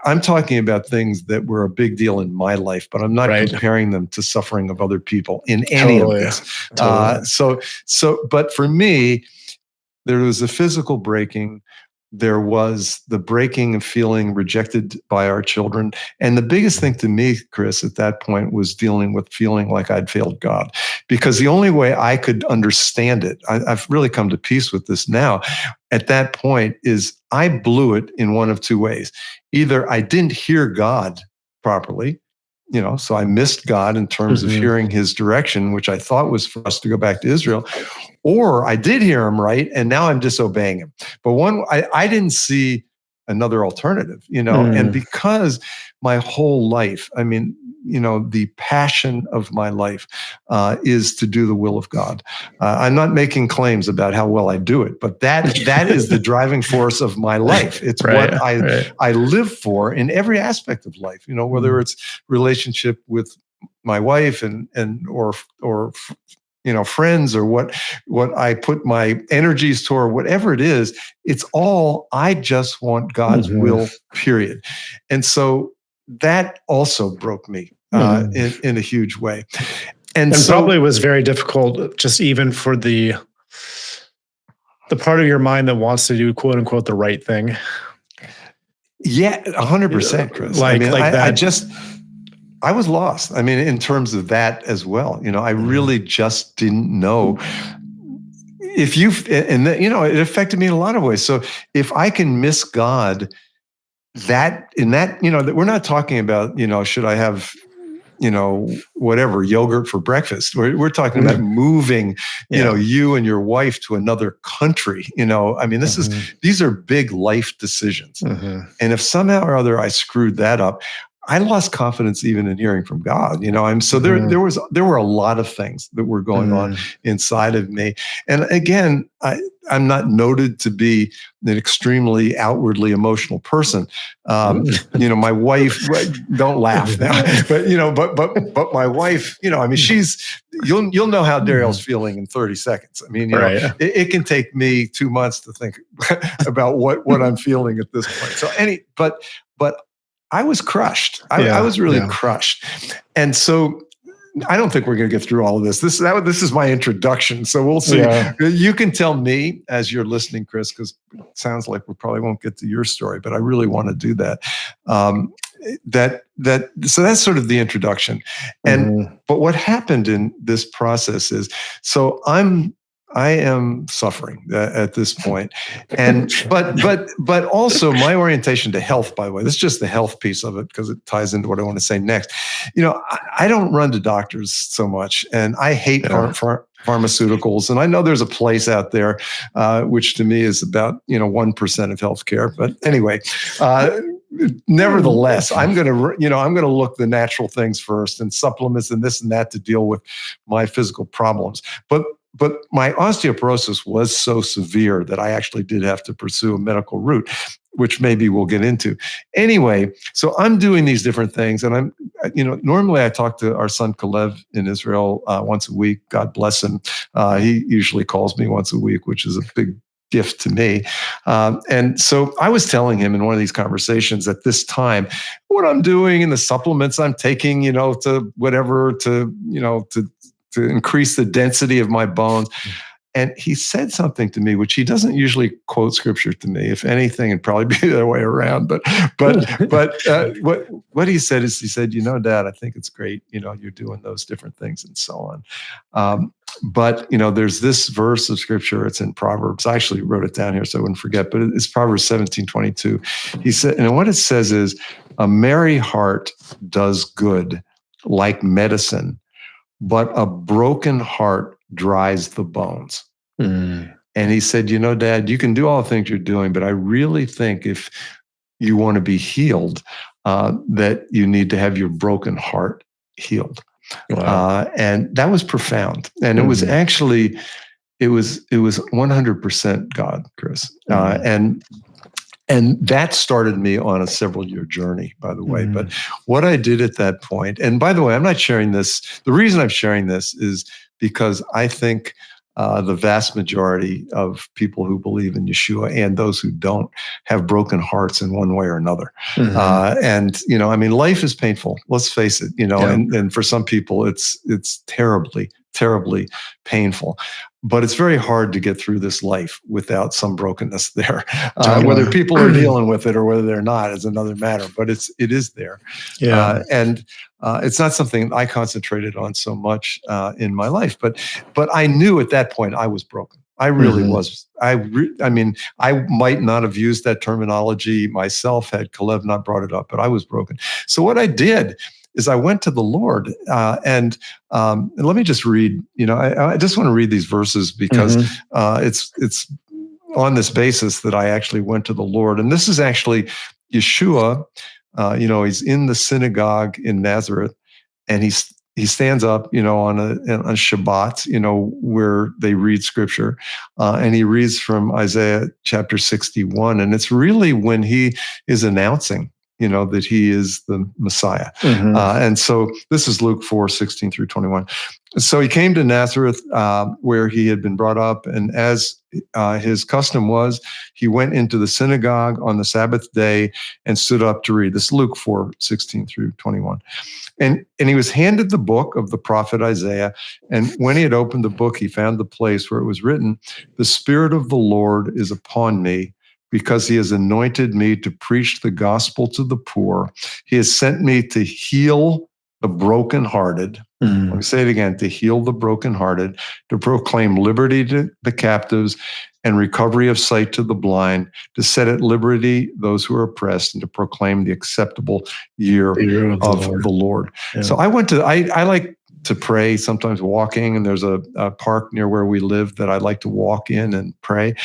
I'm talking about things that were a big deal in my life, but I'm not comparing them to suffering of other people in any of this. But for me, there was a physical breaking. There was the breaking of feeling rejected by our children. And the biggest thing to me, Chris, at that point was dealing with feeling like I'd failed God. Because the only way I could understand it, I've really come to peace with this now, at that point is I blew it in one of 2 ways. Either I didn't hear God properly, so I missed God in terms of hearing his direction, which I thought was for us to go back to Israel, or I did hear him right, and now I'm disobeying him. But I didn't see another alternative, and because my whole life, I mean, the passion of my life is to do the will of God. I'm not making claims about how well I do it, but that is the driving force of my life. It's what I live for in every aspect of life, whether it's relationship with my wife or friends, or what I put my energies toward, whatever it is, it's all, I just want God's will, period. And so that also broke me in a huge way. And so, probably was very difficult, just even for the part of your mind that wants to do, quote unquote, the right thing. Yeah, 100%, Chris. I was lost. I mean, in terms of that as well, I really just didn't know it affected me in a lot of ways. So if I can miss God, we're not talking about, should I have, whatever, yogurt for breakfast. We're talking about moving, you and your wife to another country. I mean, these are big life decisions. And if somehow or other I screwed that up, I lost confidence even in hearing from God. So there were a lot of things that were going on inside of me. And again, I'm not noted to be an extremely outwardly emotional person. My wife, don't laugh now, but my wife, you'll know how Daryl's feeling in 30 seconds. It can take me 2 months to think about what I'm feeling at this point. So but I was crushed. I was really crushed. And so I don't think we're going to get through all of this. This is my introduction. So we'll see. Yeah. You can tell me as you're listening, Chris, because it sounds like we probably won't get to your story, but I really want to do that. So that's sort of the introduction. And but what happened in this process is, so I am suffering at this point, and but also my orientation to health. By the way, this is just the health piece of it because it ties into what I want to say next. I don't run to doctors so much, and I hate pharmaceuticals. And I know there's a place out there, which to me is about 1% of healthcare. But anyway. Nevertheless, I'm going to look the natural things first and supplements and this and that to deal with my physical problems. But my osteoporosis was so severe that I actually did have to pursue a medical route, which maybe we'll get into. Anyway, so I'm doing these different things, and I'm, normally I talk to our son Kuehl in Israel once a week. God bless him. He usually calls me once a week, which is a big gift to me. And so I was telling him in one of these conversations at this time, what I'm doing and the supplements I'm taking, to whatever, to increase the density of my bones. And he said something to me, which he doesn't usually quote scripture to me. If anything, it'd probably be the other way around. But what he said is, he said, Dad, I think it's great. You're doing those different things and so on. But there's this verse of scripture. It's in Proverbs. I actually wrote it down here so I wouldn't forget. But it's Proverbs 17:22. He said, and what it says is, a merry heart does good like medicine, but a broken heart dries the bones. And he said, Dad, you can do all the things you're doing, but I really think if you want to be healed, that you need to have your broken heart healed. Wow. And that was profound. And it was actually, it was 100% God, Chris. And that started me on a several-year journey, by the way. But what I did at that point, and by the way, I'm not sharing this. The reason I'm sharing this is because I think the vast majority of people who believe in Yeshua and those who don't have broken hearts in one way or another. And life is painful. Let's face it. And for some people, it's terribly, terribly painful. But it's very hard to get through this life without some brokenness there. Whether people are dealing with it or whether they're not is another matter. But it is there. Yeah. And it's not something I concentrated on so much in my life. But I knew at that point I was broken. I really was. I might not have used that terminology myself had Kuehl not brought it up, but I was broken. So what I did is I went to the Lord, and let me just read. I just want to read these verses because it's on this basis that I actually went to the Lord. And this is actually Yeshua. He's in the synagogue in Nazareth, and he stands up, on a Shabbat, where they read scripture, and he reads from Isaiah chapter 61, and it's really when he is announcing that he is the Messiah. And so this is Luke 4:16-21. So he came to Nazareth, where he had been brought up, and as his custom was, he went into the synagogue on the Sabbath day and stood up to read. This is Luke 4:16-21. And he was handed the book of the prophet Isaiah, and when he had opened the book, he found the place where it was written, "The Spirit of the Lord is upon me, because he has anointed me to preach the gospel to the poor. He has sent me to heal the brokenhearted." Let me say it again, to heal the brokenhearted, to proclaim liberty to the captives and recovery of sight to the blind, to set at liberty those who are oppressed, and to proclaim the acceptable year of the Lord. Yeah. So I to pray, sometimes walking, and there's a park near where we live that I like to walk in and pray.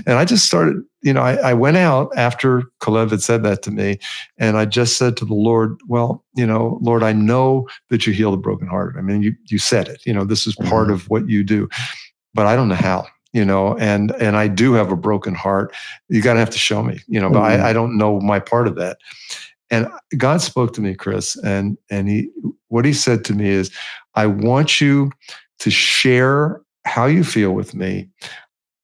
And I just started, I went out after Kuehl had said that to me, and I just said to the Lord, well, Lord, I know that you heal the brokenhearted. I mean, you said it, this is part of what you do, but I don't know how. And I do have a broken heart. You're going to have to show me, but I don't know my part of that. And God spoke to me, Chris, and what he said to me is, I want you to share how you feel with me,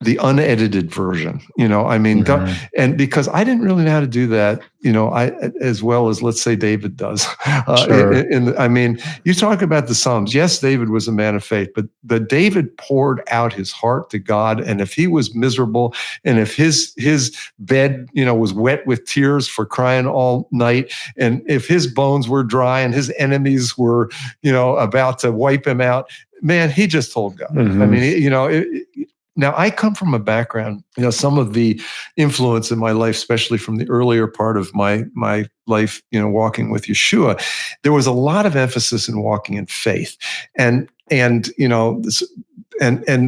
the unedited version, and because I didn't really know how to do that, as well as, let's say, David does. Sure. You talk about the Psalms. Yes, David was a man of faith, but David poured out his heart to God. And if he was miserable, and if his bed, was wet with tears for crying all night, and if his bones were dry and his enemies were, about to wipe him out, man, he just told God. Now, I come from a background, some of the influence in my life, especially from the earlier part of my life, walking with Yeshua, there was a lot of emphasis in walking in faith, and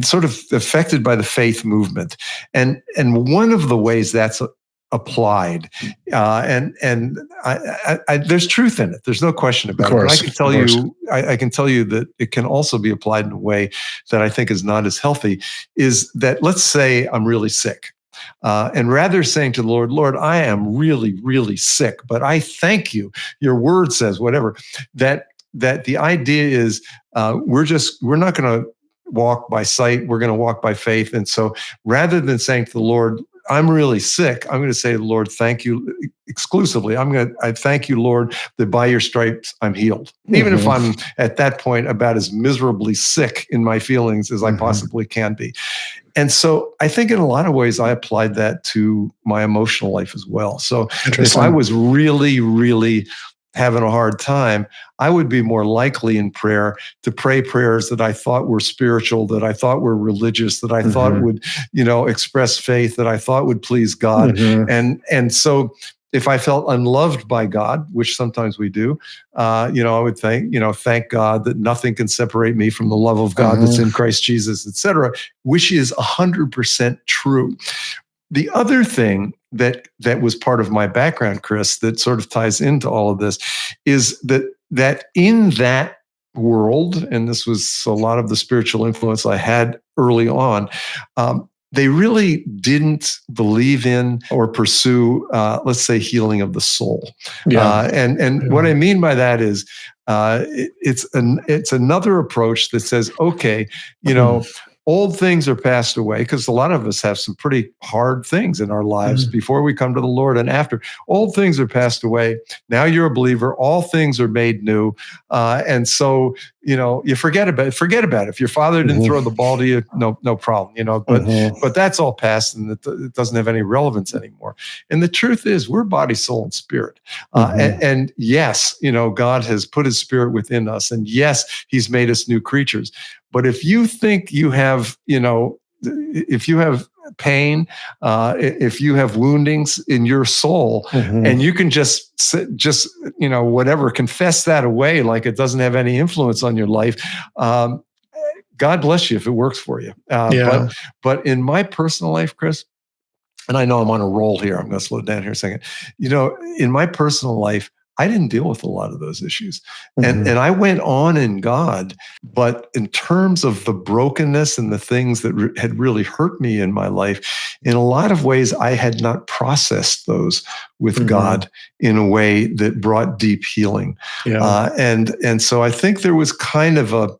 sort of affected by the faith movement. And one of the ways that's applied, and there's truth in it. There's no question about it. But I can tell you that it can also be applied in a way that I think is not as healthy. Is that, let's say I'm really sick, and rather saying to the Lord, I am really, really sick, but I thank you. Your word says whatever. That the idea is we're not going to walk by sight. We're going to walk by faith. And so rather than saying to the Lord, I'm really sick, I'm going to say to the Lord, thank you exclusively. I thank you, Lord, that by your stripes I'm healed. Even if I'm at that point about as miserably sick in my feelings as I possibly can be. And so I think in a lot of ways I applied that to my emotional life as well. So if I was really, really having a hard time, I would be more likely in prayer to pray prayers that I thought were spiritual, that I thought were religious, that I thought would, express faith, that I thought would please God. And so if I felt unloved by God, which sometimes we do, I would thank God that nothing can separate me from the love of God that's in Christ Jesus, et cetera, which is 100% true. The other thing that was part of my background, Chris, that sort of ties into all of this, is that in that world, and this was a lot of the spiritual influence I had early on, they really didn't believe in or pursue, let's say, healing of the soul. What I mean by that is it's another approach that says, okay, old things are passed away, because a lot of us have some pretty hard things in our lives before we come to the Lord and after. Old things are passed away. Now you're a believer. All things are made new. And so, you forget about it. If your father didn't throw the ball to you, no problem, but that's all past, and it doesn't have any relevance anymore. And the truth is, we're body, soul, and spirit. And yes, God has put his spirit within us. And yes, he's made us new creatures. But if you think you have, if you have pain, if you have woundings in your soul, and you can just whatever, confess that away like it doesn't have any influence on your life, God bless you if it works for you. But in my personal life, Chris, and I know I'm on a roll here, I'm going to slow down here a second. In my personal life, I didn't deal with a lot of those issues. And I went on in God, but in terms of the brokenness and the things that had really hurt me in my life, in a lot of ways, I had not processed those with God in a way that brought deep healing. And so I think there was kind of a,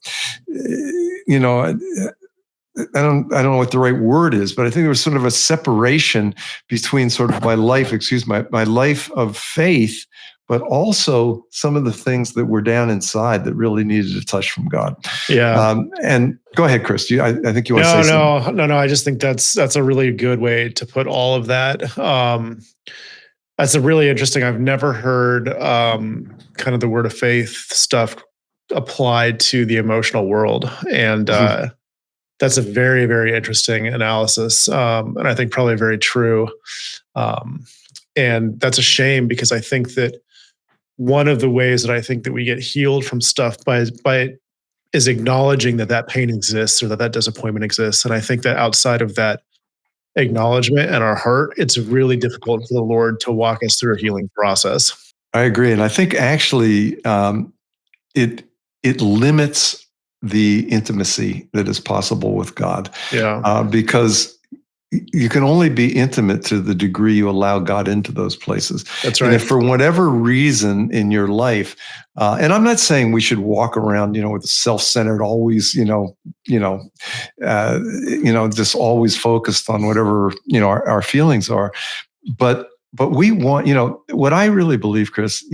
I don't know what the right word is, but I think there was sort of a separation between sort of my life of faith, but also some of the things that were down inside that really needed a touch from God. And go ahead, Chris. I think you want to say something. No. I just think that's a really good way to put all of that. That's a really interesting. I've never heard kind of the word of faith stuff applied to the emotional world, and that's a very, very interesting analysis, and I think probably very true. And that's a shame, because I think that one of the ways that I think that we get healed from stuff by is acknowledging that pain exists or that disappointment exists. And I think that outside of that acknowledgement and our hurt, it's really difficult for the Lord to walk us through a healing process. I agree. And I think actually it limits the intimacy that is possible with God. Yeah. Because you can only be intimate to the degree you allow God into those places. That's right. And if for whatever reason in your life, and I'm not saying we should walk around, with self-centered, always, just always focused on whatever, our feelings are. But we want, what I really believe, Chris,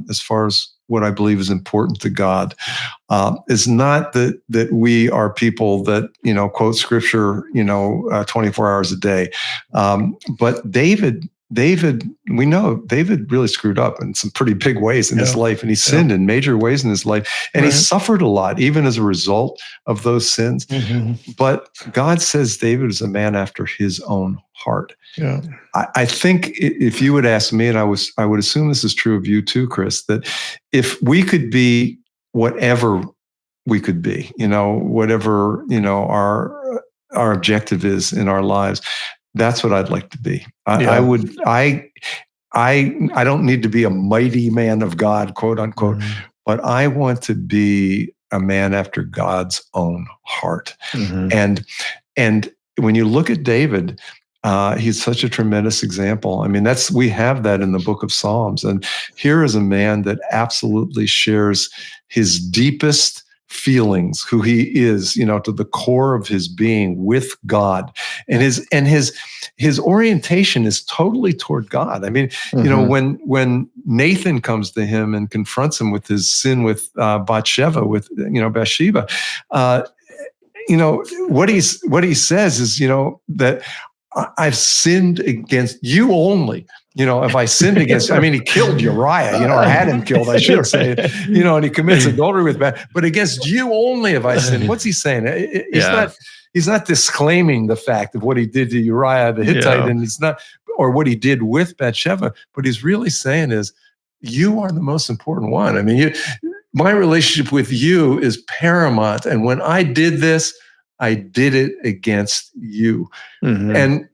as far as what I believe is important to God, is not that we are people that, quote scripture, 24 hours a day. But David, we know David really screwed up in some pretty big ways in his life, and he sinned in major ways in his life, and he suffered a lot, even as a result of those sins. Mm-hmm. But God says David is a man after his own heart. Yeah. I think if you would ask me, and I would assume this is true of you too, Chris, that if we could be whatever we could be, whatever, our objective is in our lives, that's what I'd like to be. I don't need to be a mighty man of God, quote unquote, but I want to be a man after God's own heart. Mm-hmm. And when you look at David, he's such a tremendous example. I mean, we have that in the book of Psalms. And here is a man that absolutely shares his deepest feelings, who he is, to the core of his being with God. And his orientation is totally toward God. I mean, when Nathan comes to him and confronts him with his sin with Bathsheba, Bathsheba, what he says is, that I've sinned against you only. If I sinned against, he killed Uriah, or had him killed, I should say, and he commits adultery with Bathsheba, but against you only have I sinned. What's he saying? He's not disclaiming the fact of what he did to Uriah the Hittite, and he's not, or what he did with Bathsheba, but he's really saying is, you are the most important one. I mean, my relationship with you is paramount. And when I did this, I did it against you. Mm-hmm. And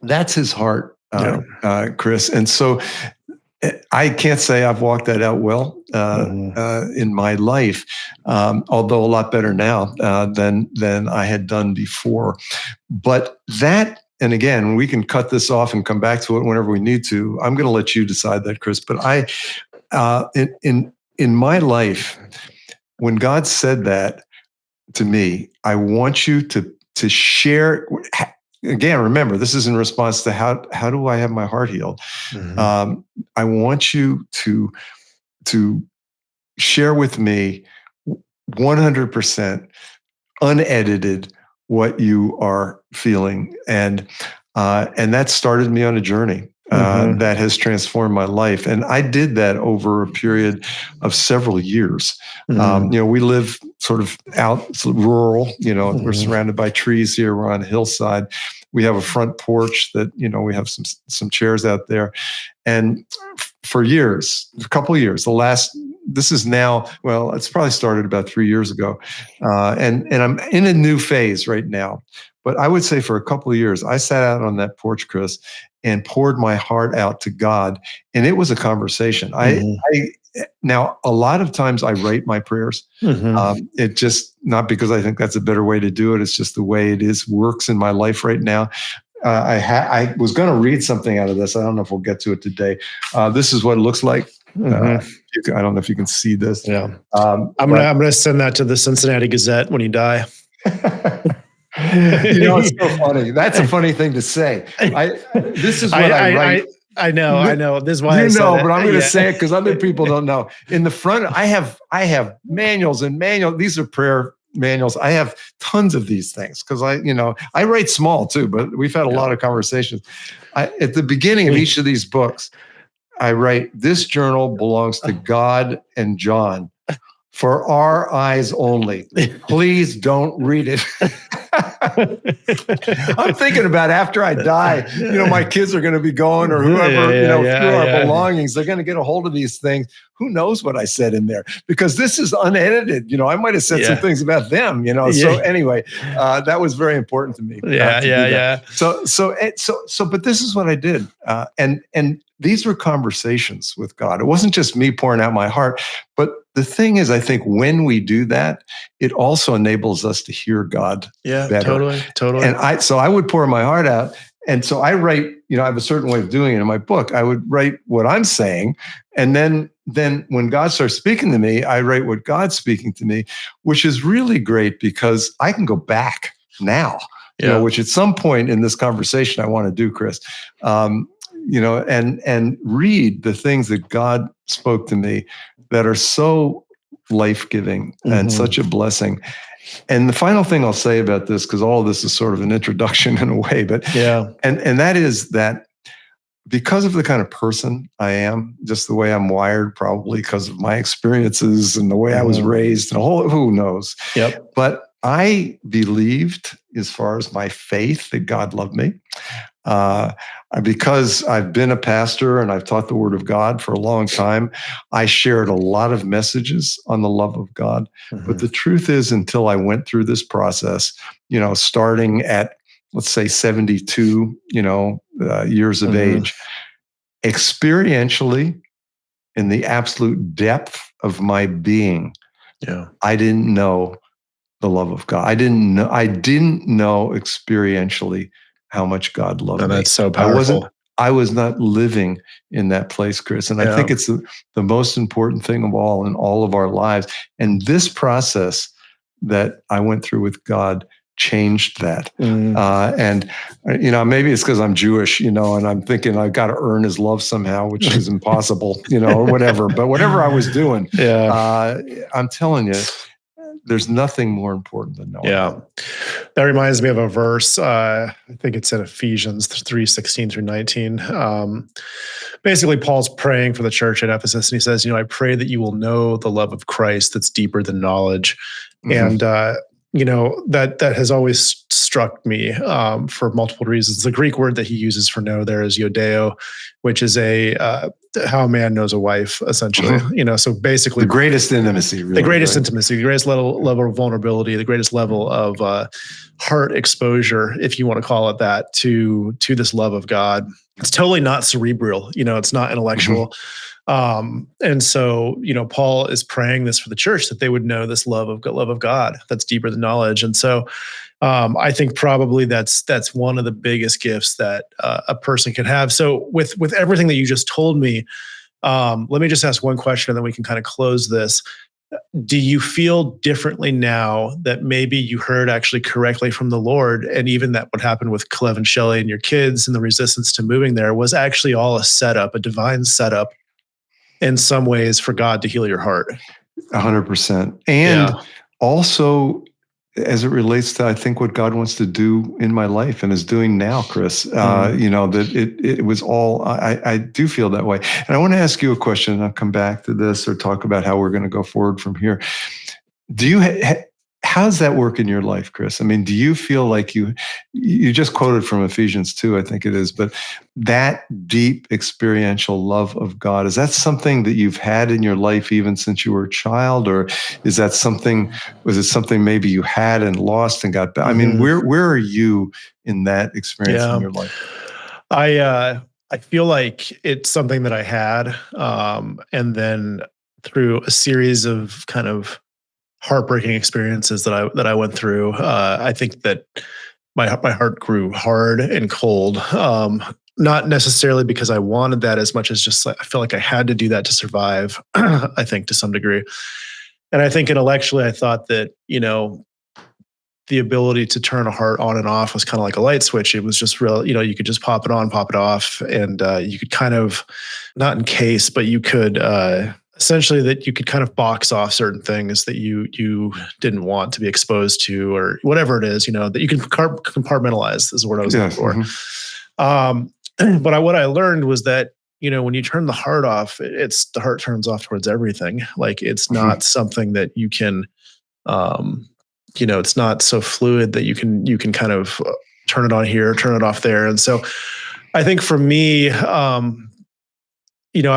that's his heart, Chris. And so I can't say I've walked that out well in my life, although a lot better now than I had done before. But that, and again, we can cut this off and come back to it whenever we need to. I'm going to let you decide that, Chris. But in my life, when God said that to me, I want you to share. Again, remember, this is in response to how do I have my heart healed? Mm-hmm. I want you to share with me 100% unedited what you are feeling, and that started me on a journey that has transformed my life. And I did that over a period of several years. Mm-hmm. We live sort of out rural, we're surrounded by trees here. We're on a hillside. We have a front porch that, we have some chairs out there. And for years, a couple of years, this is now, well, it's probably started about 3 years ago. And I'm in a new phase right now. But I would say for a couple of years, I sat out on that porch, Chris, and poured my heart out to God. And it was a conversation. Now, a lot of times I write my prayers. Mm-hmm. It just, not because I think that's a better way to do it. It's just the way it works in my life right now. I was going to read something out of this. I don't know if we'll get to it today. This is what it looks like. Mm-hmm. I don't know if you can see this. Yeah. I'm gonna send that to the Cincinnati Gazette when you die. It's so funny. That's a funny thing to say. This is what I write. I know. This is why I said but I'm going to say it because other people don't know. In the front, I have manuals and manuals. These are prayer manuals. I have tons of these things because I write small too. But we've had a lot of conversations. At the beginning of each of these books, I write, "This journal belongs to God and John for our eyes only. Please don't read it. I'm thinking about after I die, my kids are going to be going, or whoever, through our belongings, they're going to get a hold of these things. Who knows what I said in there? Because this is unedited. I might have said some things about them, So anyway, that was very important to me. So, but this is what I did. And these were conversations with God. It wasn't just me pouring out my heart, but the thing is, I think when we do that, it also enables us to hear God better. Totally. And I would pour my heart out. And so I write, I have a certain way of doing it in my book. I would write what I'm saying. And then when God starts speaking to me, I write what God's speaking to me, which is really great because I can go back now, which at some point in this conversation I want to do, Chris, and read the things that God spoke to me that are so life-giving and such a blessing. And the final thing I'll say about this, because all of this is sort of an introduction in a way, but and that is that because of the kind of person I am, just the way I'm wired, probably because of my experiences and the way I was raised, and who knows. But I believed, as far as my faith, that God loved me. Because I've been a pastor and I've taught the Word of God for a long time, I shared a lot of messages on the love of God. But the truth is, until I went through this process, starting at, let's say, 72, years of age, experientially, in the absolute depth of my being, I didn't know the love of God. I didn't know experientially how much God loved me. That's so powerful. I was not living in that place, Chris. And I think it's the most important thing of all in all of our lives. And this process that I went through with God changed that. And maybe it's because I'm Jewish, and I'm thinking I've got to earn his love somehow, which is impossible, or whatever. But whatever I was doing, I'm telling you, there's nothing more important than knowing. That reminds me of a verse. I think it's in Ephesians 3:16 through 19. Basically, Paul's praying for the church at Ephesus, and he says, I pray that you will know the love of Christ that's deeper than knowledge. And, that has always struck me for multiple reasons. The Greek word that he uses for know there is Judeo, which is how a man knows a wife, essentially. So basically, the greatest intimacy, really, the greatest intimacy, the greatest level of vulnerability, the greatest level of heart exposure, if you want to call it that, to this love of God. It's totally not cerebral. It's not intellectual. And so, Paul is praying this for the church, that they would know this love of God that's deeper than knowledge. And so, I think probably that's one of the biggest gifts that a person can have. So with everything that you just told me, let me just ask one question and then we can kind of close this. Do you feel differently now that maybe you heard actually correctly from the Lord, and even that what happened with Cleve and Shelley and your kids and the resistance to moving there was actually all a setup, a divine setup in some ways for God to heal your heart? 100%. And also, as it relates to, I think, what God wants to do in my life and is doing now, Chris, that it was all, I do feel that way. And I want to ask you a question, and I'll come back to this or talk about how we're going to go forward from here. Do you, how does that work in your life, Chris? I mean, do you feel like you just quoted from Ephesians 2, I think it is, but that deep experiential love of God, is that something that you've had in your life even since you were a child? Or was it something maybe you had and lost and got back? I mean, where are you in that experience in your life? I feel like it's something that I had. And then through a series of kind of heartbreaking experiences that I went through, I think that my heart grew hard and cold. Not necessarily because I wanted that as much as just I felt like I had to do that to survive, I think, to some degree. And I think intellectually, I thought that, the ability to turn a heart on and off was kind of like a light switch. It was just real, you could just pop it on, pop it off. And you could kind of, not encase, but you could, essentially that you could kind of box off certain things that you didn't want to be exposed to, or whatever it is, that you can compartmentalize is the word I was looking for. But what I learned was that, when you turn the heart off, the heart turns off towards everything. Like it's not something that you can, it's not so fluid that you can kind of turn it on here, turn it off there. And so I think for me, I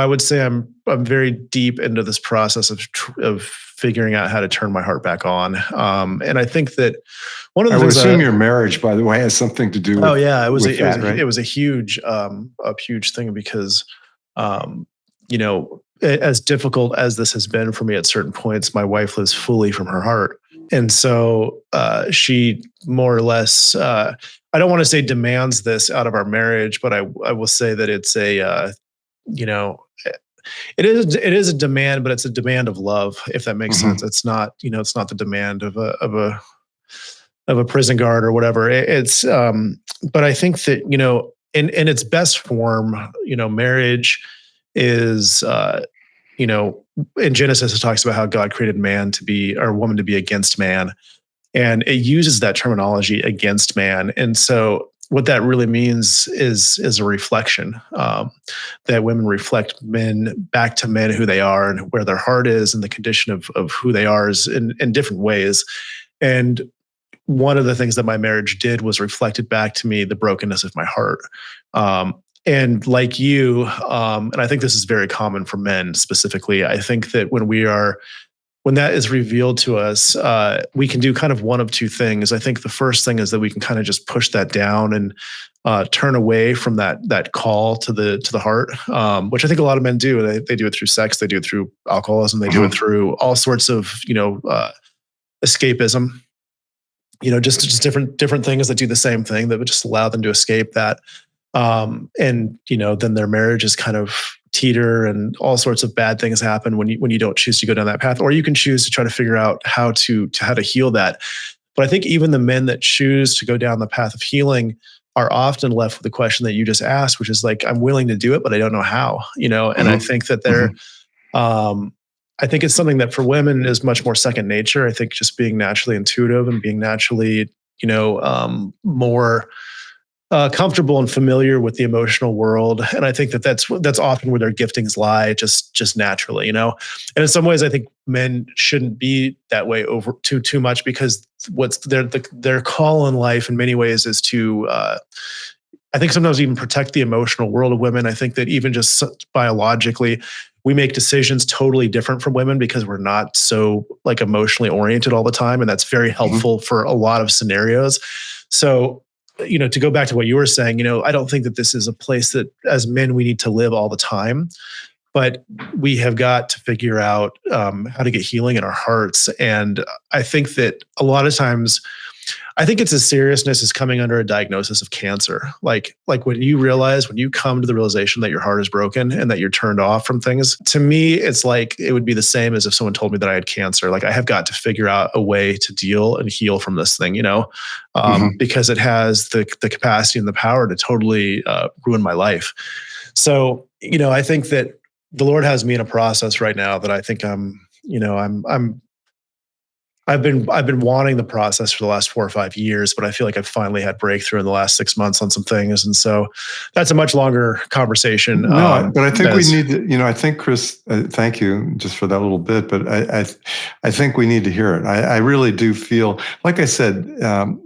would say I'm very deep into this process of figuring out how to turn my heart back on. And I think that one of the things, I would assume your marriage, by the way, has something to do with. Oh yeah, it was right? It was a huge thing because, as difficult as this has been for me at certain points, my wife lives fully from her heart, and so she more or less. I don't want to say demands this out of our marriage, but I will say that it's a it is a demand, but it's a demand of love, if that makes sense. It's not, it's not the demand of a prison guard or whatever. But I think that, in its best form, marriage is, in Genesis, it talks about how God created man to be, or woman to be against man. And it uses that terminology against man. And so what that really means is a reflection, that women reflect men back to men, who they are and where their heart is, and the condition of who they are is in different ways. And one of the things that my marriage did was reflected back to me the brokenness of my heart. And like you, and I think this is very common for men specifically, I think that when that is revealed to us, we can do kind of one of two things. I think the first thing is that we can kind of just push that down and turn away from that call to the heart, which I think a lot of men do. They do it through sex, they do it through alcoholism, they do it through all sorts of escapism. Just different things that do the same thing, that would just allow them to escape that. And then their marriage is kind of teeter, and all sorts of bad things happen when you don't choose to go down that path, or you can choose to try to figure out how to heal that. But I think even the men that choose to go down the path of healing are often left with the question that you just asked, which is like, I'm willing to do it, but I don't know how, and I think that I think it's something that for women is much more second nature. I think just being naturally intuitive and being naturally, more comfortable and familiar with the emotional world. And I think that's often where their giftings lie, just naturally, And in some ways, I think men shouldn't be that way over too much, because what's their call in life in many ways is to, I think sometimes even protect the emotional world of women. I think that even just biologically, we make decisions totally different from women because we're not so like emotionally oriented all the time. And that's very helpful for a lot of scenarios. So, to go back to what you were saying, I don't think that this is a place that as men we need to live all the time, but we have got to figure out how to get healing in our hearts. And I think that a lot of times, I think it's a seriousness is coming under a diagnosis of cancer. Like when you come to the realization that your heart is broken and that you're turned off from things, to me, it's like, it would be the same as if someone told me that I had cancer. Like I have got to figure out a way to deal and heal from this thing, because it has the capacity and the power to totally ruin my life. So, I think that the Lord has me in a process right now that I think I've been wanting the process for the last 4 or 5 years, but I feel like I've finally had breakthrough in the last 6 months on some things. And so that's a much longer conversation. No, but I think we need to, I think, Chris, thank you just for that little bit, but I think we need to hear it. I really do feel, like I said,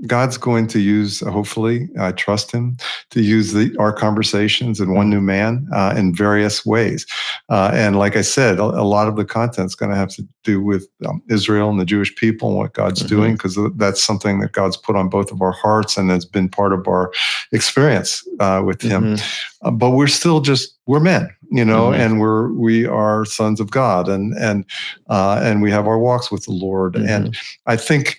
God's going to use, hopefully, I trust him, to use our conversations in One New Man in various ways. And like I said, a lot of the content is going to have to do with Israel and the Jewish people and what God's doing, because that's something that God's put on both of our hearts and has been part of our experience with him. But we're still we're men, and we are sons of God, and we have our walks with the Lord. And I think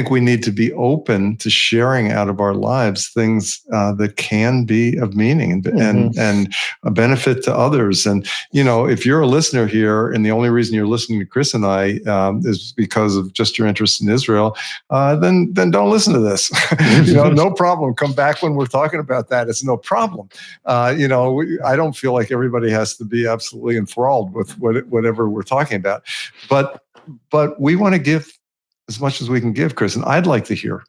we need to be open to sharing out of our lives things that can be of meaning and a benefit to others. And, if you're a listener here and the only reason you're listening to Chris and I is because of just your interest in Israel, then don't listen to this. No problem. Come back when we're talking about that. It's no problem. I don't feel like everybody has to be absolutely enthralled with whatever we're talking about. But we want to give as much as we can give, Chris. And I'd like to hear,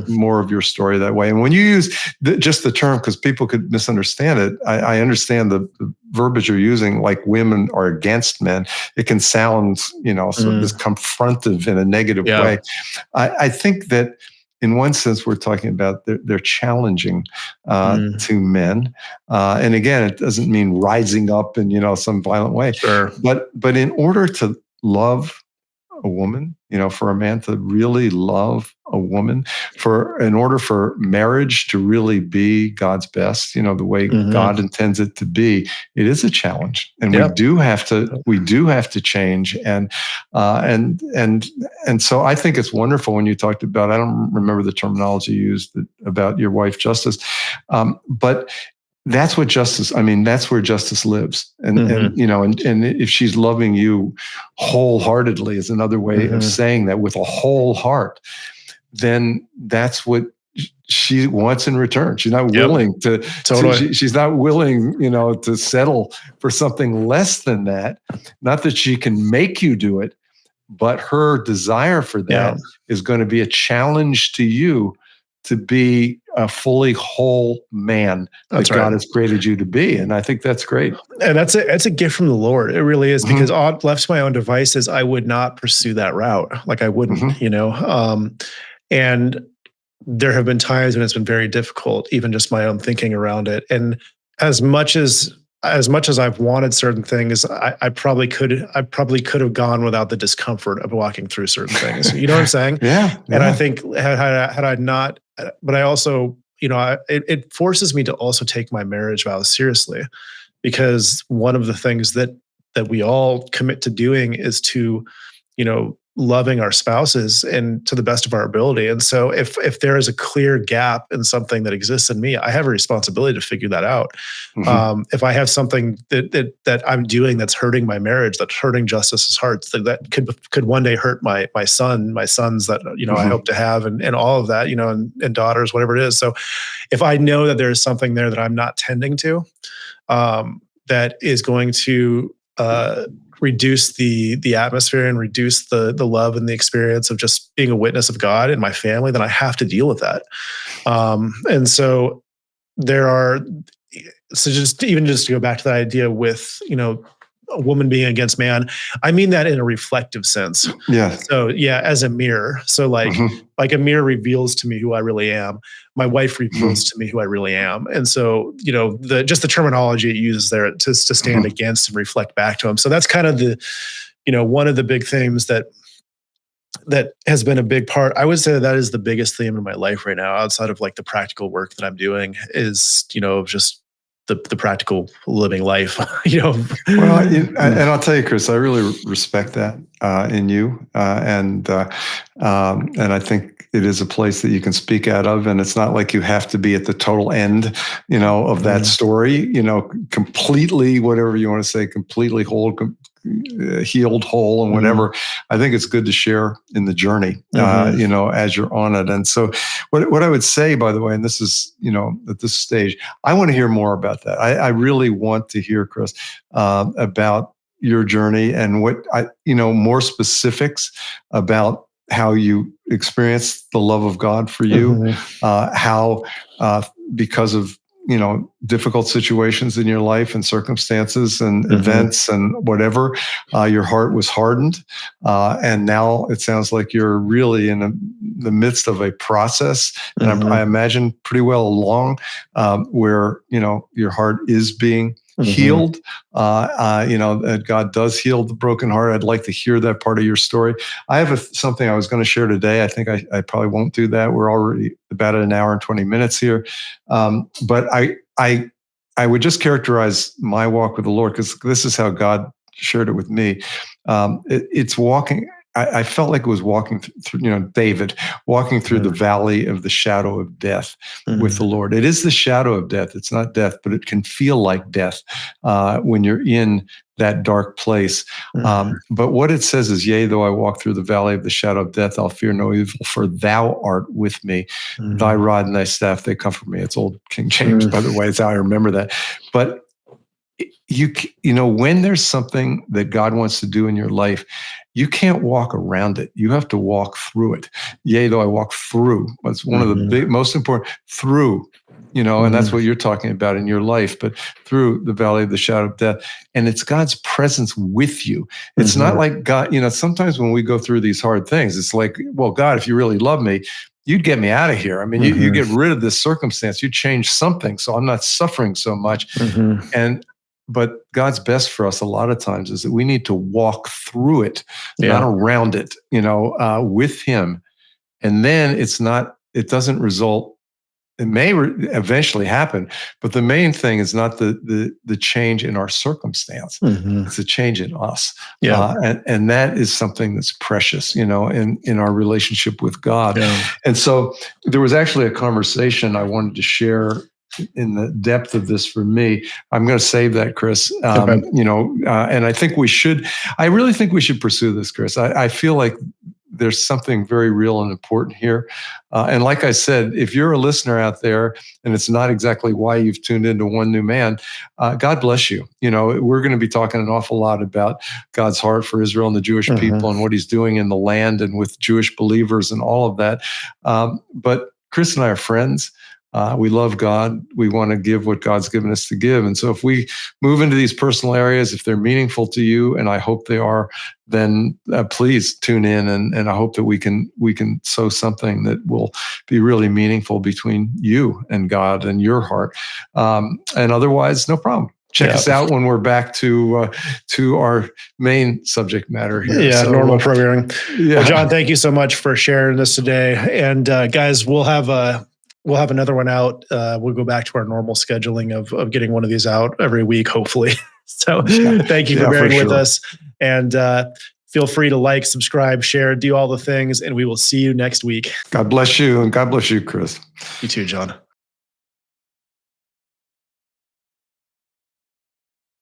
more of your story that way. And when you use just the term, because people could misunderstand it, I understand the verbiage you're using, like women are against men. It can sound, sort of this confrontive in a negative way. I think that in one sense, we're talking about they're challenging to men. And again, it doesn't mean rising up in, some violent way. Sure. But in order to love a woman, for a man to really love a woman, in order for marriage to really be God's best, the way God intends it to be, it is a challenge, and we do have to change. And so I think it's wonderful when you talked about, I don't remember the terminology used about your wife, Justice, but that's what justice, that's where justice lives. And if she's loving you wholeheartedly is another way of saying that, with a whole heart, then that's what she wants in return. She's not willing to, she's not willing, to settle for something less than that. Not that she can make you do it, but her desire for that is going to be a challenge to you to be a fully whole man that God has created you to be. And I think that's great. And that's a gift from the Lord. It really is, because left to my own devices, I would not pursue that route. Like I wouldn't, and there have been times when it's been very difficult, even just my own thinking around it. And as much as I've wanted certain things, I probably could have gone without the discomfort of walking through certain things. You know what I'm saying? Yeah. And I think had I not, but I also, it forces me to also take my marriage vows seriously, because one of the things that we all commit to doing is to, loving our spouses and to the best of our ability. And so if there is a clear gap in something that exists in me, I have a responsibility to figure that out. If I have something that I'm doing that's hurting my marriage, that's hurting Justice's heart, that could one day hurt my sons that, I hope to have, and all of that, and daughters, whatever it is. So if I know that there is something there that I'm not tending to, that is going to, reduce the atmosphere and reduce the love and the experience of just being a witness of God in my family, then I have to deal with that. And so just to go back to that idea with, a woman being against man, I mean that in a reflective sense. Yeah. So as a mirror. So like a mirror reveals to me who I really am. My wife reveals to me who I really am. And so, the terminology it uses there to stand against and reflect back to him. So that's kind of the, one of the big themes that has been a big part. I would say that is the biggest theme in my life right now, outside of like the practical work that I'm doing, is, just the practical living life, Well, and I'll tell you, Chris, I really respect that in you, and I think it is a place that you can speak out of, and it's not like you have to be at the total end, of that story, completely, whatever you want to say, completely whole, healed, whole, and whatever. I think it's good to share in the journey, as you're on it. And so what I would say, by the way, and this is, at this stage, I want to hear more about that. I really want to hear, Chris, about your journey and more specifics about how you experienced the love of God for you, how, because of, difficult situations in your life and circumstances and events and whatever, your heart was hardened. And now it sounds like you're really in the midst of a process, and I imagine pretty well along, where, your heart is being healed, that God does heal the broken heart. I'd like to hear that part of your story. I have something I was going to share today. I think I probably won't do that. We're already about an hour and 20 minutes here. But I would just characterize my walk with the Lord, because this is how God shared it with me. It's walking. I felt like it was walking through, David walking through the valley of the shadow of death with the Lord. It is the shadow of death. It's not death, but it can feel like death when you're in that dark place. But what it says is, yea, though I walk through the valley of the shadow of death, I'll fear no evil, for thou art with me. Thy rod and thy staff, they comfort me. It's old King James, by the way. It's how I remember that. But when there's something that God wants to do in your life, you can't walk around it. You have to walk through it. Yea, though I walk through. That's one of the most important, through, and that's what you're talking about in your life, but through the valley of the shadow of death. And it's God's presence with you. It's not like God, sometimes when we go through these hard things, it's like, well, God, if you really love me, you'd get me out of here. I mean, you get rid of this circumstance, you change something so I'm not suffering so much. But God's best for us a lot of times is that we need to walk through it, not around it, with Him. And then it doesn't result, it may eventually happen, but the main thing is not the change in our circumstance. It's a change in us. And that is something that's precious, in our relationship with God. And so there was actually a conversation I wanted to share in the depth of this for me. I'm going to save that, Chris. And I really think we should pursue this, Chris. I feel like there's something very real and important here. And like I said, if you're a listener out there and it's not exactly why you've tuned into One New Man, God bless you. We're going to be talking an awful lot about God's heart for Israel and the Jewish people and what He's doing in the land and with Jewish believers and all of that. But Chris and I are friends. We love God. We want to give what God's given us to give. And so if we move into these personal areas, if they're meaningful to you, and I hope they are, then please tune in. And I hope that we can sow something that will be really meaningful between you and God and your heart. And otherwise, no problem. Check us out when we're back to our main subject matter here. Yeah, so, normal programming. Well, John, thank you so much for sharing this today. And guys, we'll have another one out. We'll go back to our normal scheduling of getting one of these out every week, hopefully. So thank you for bearing with us. And feel free to like, subscribe, share, do all the things, and we will see you next week. God bless you, and God bless you, Chris. You too, John.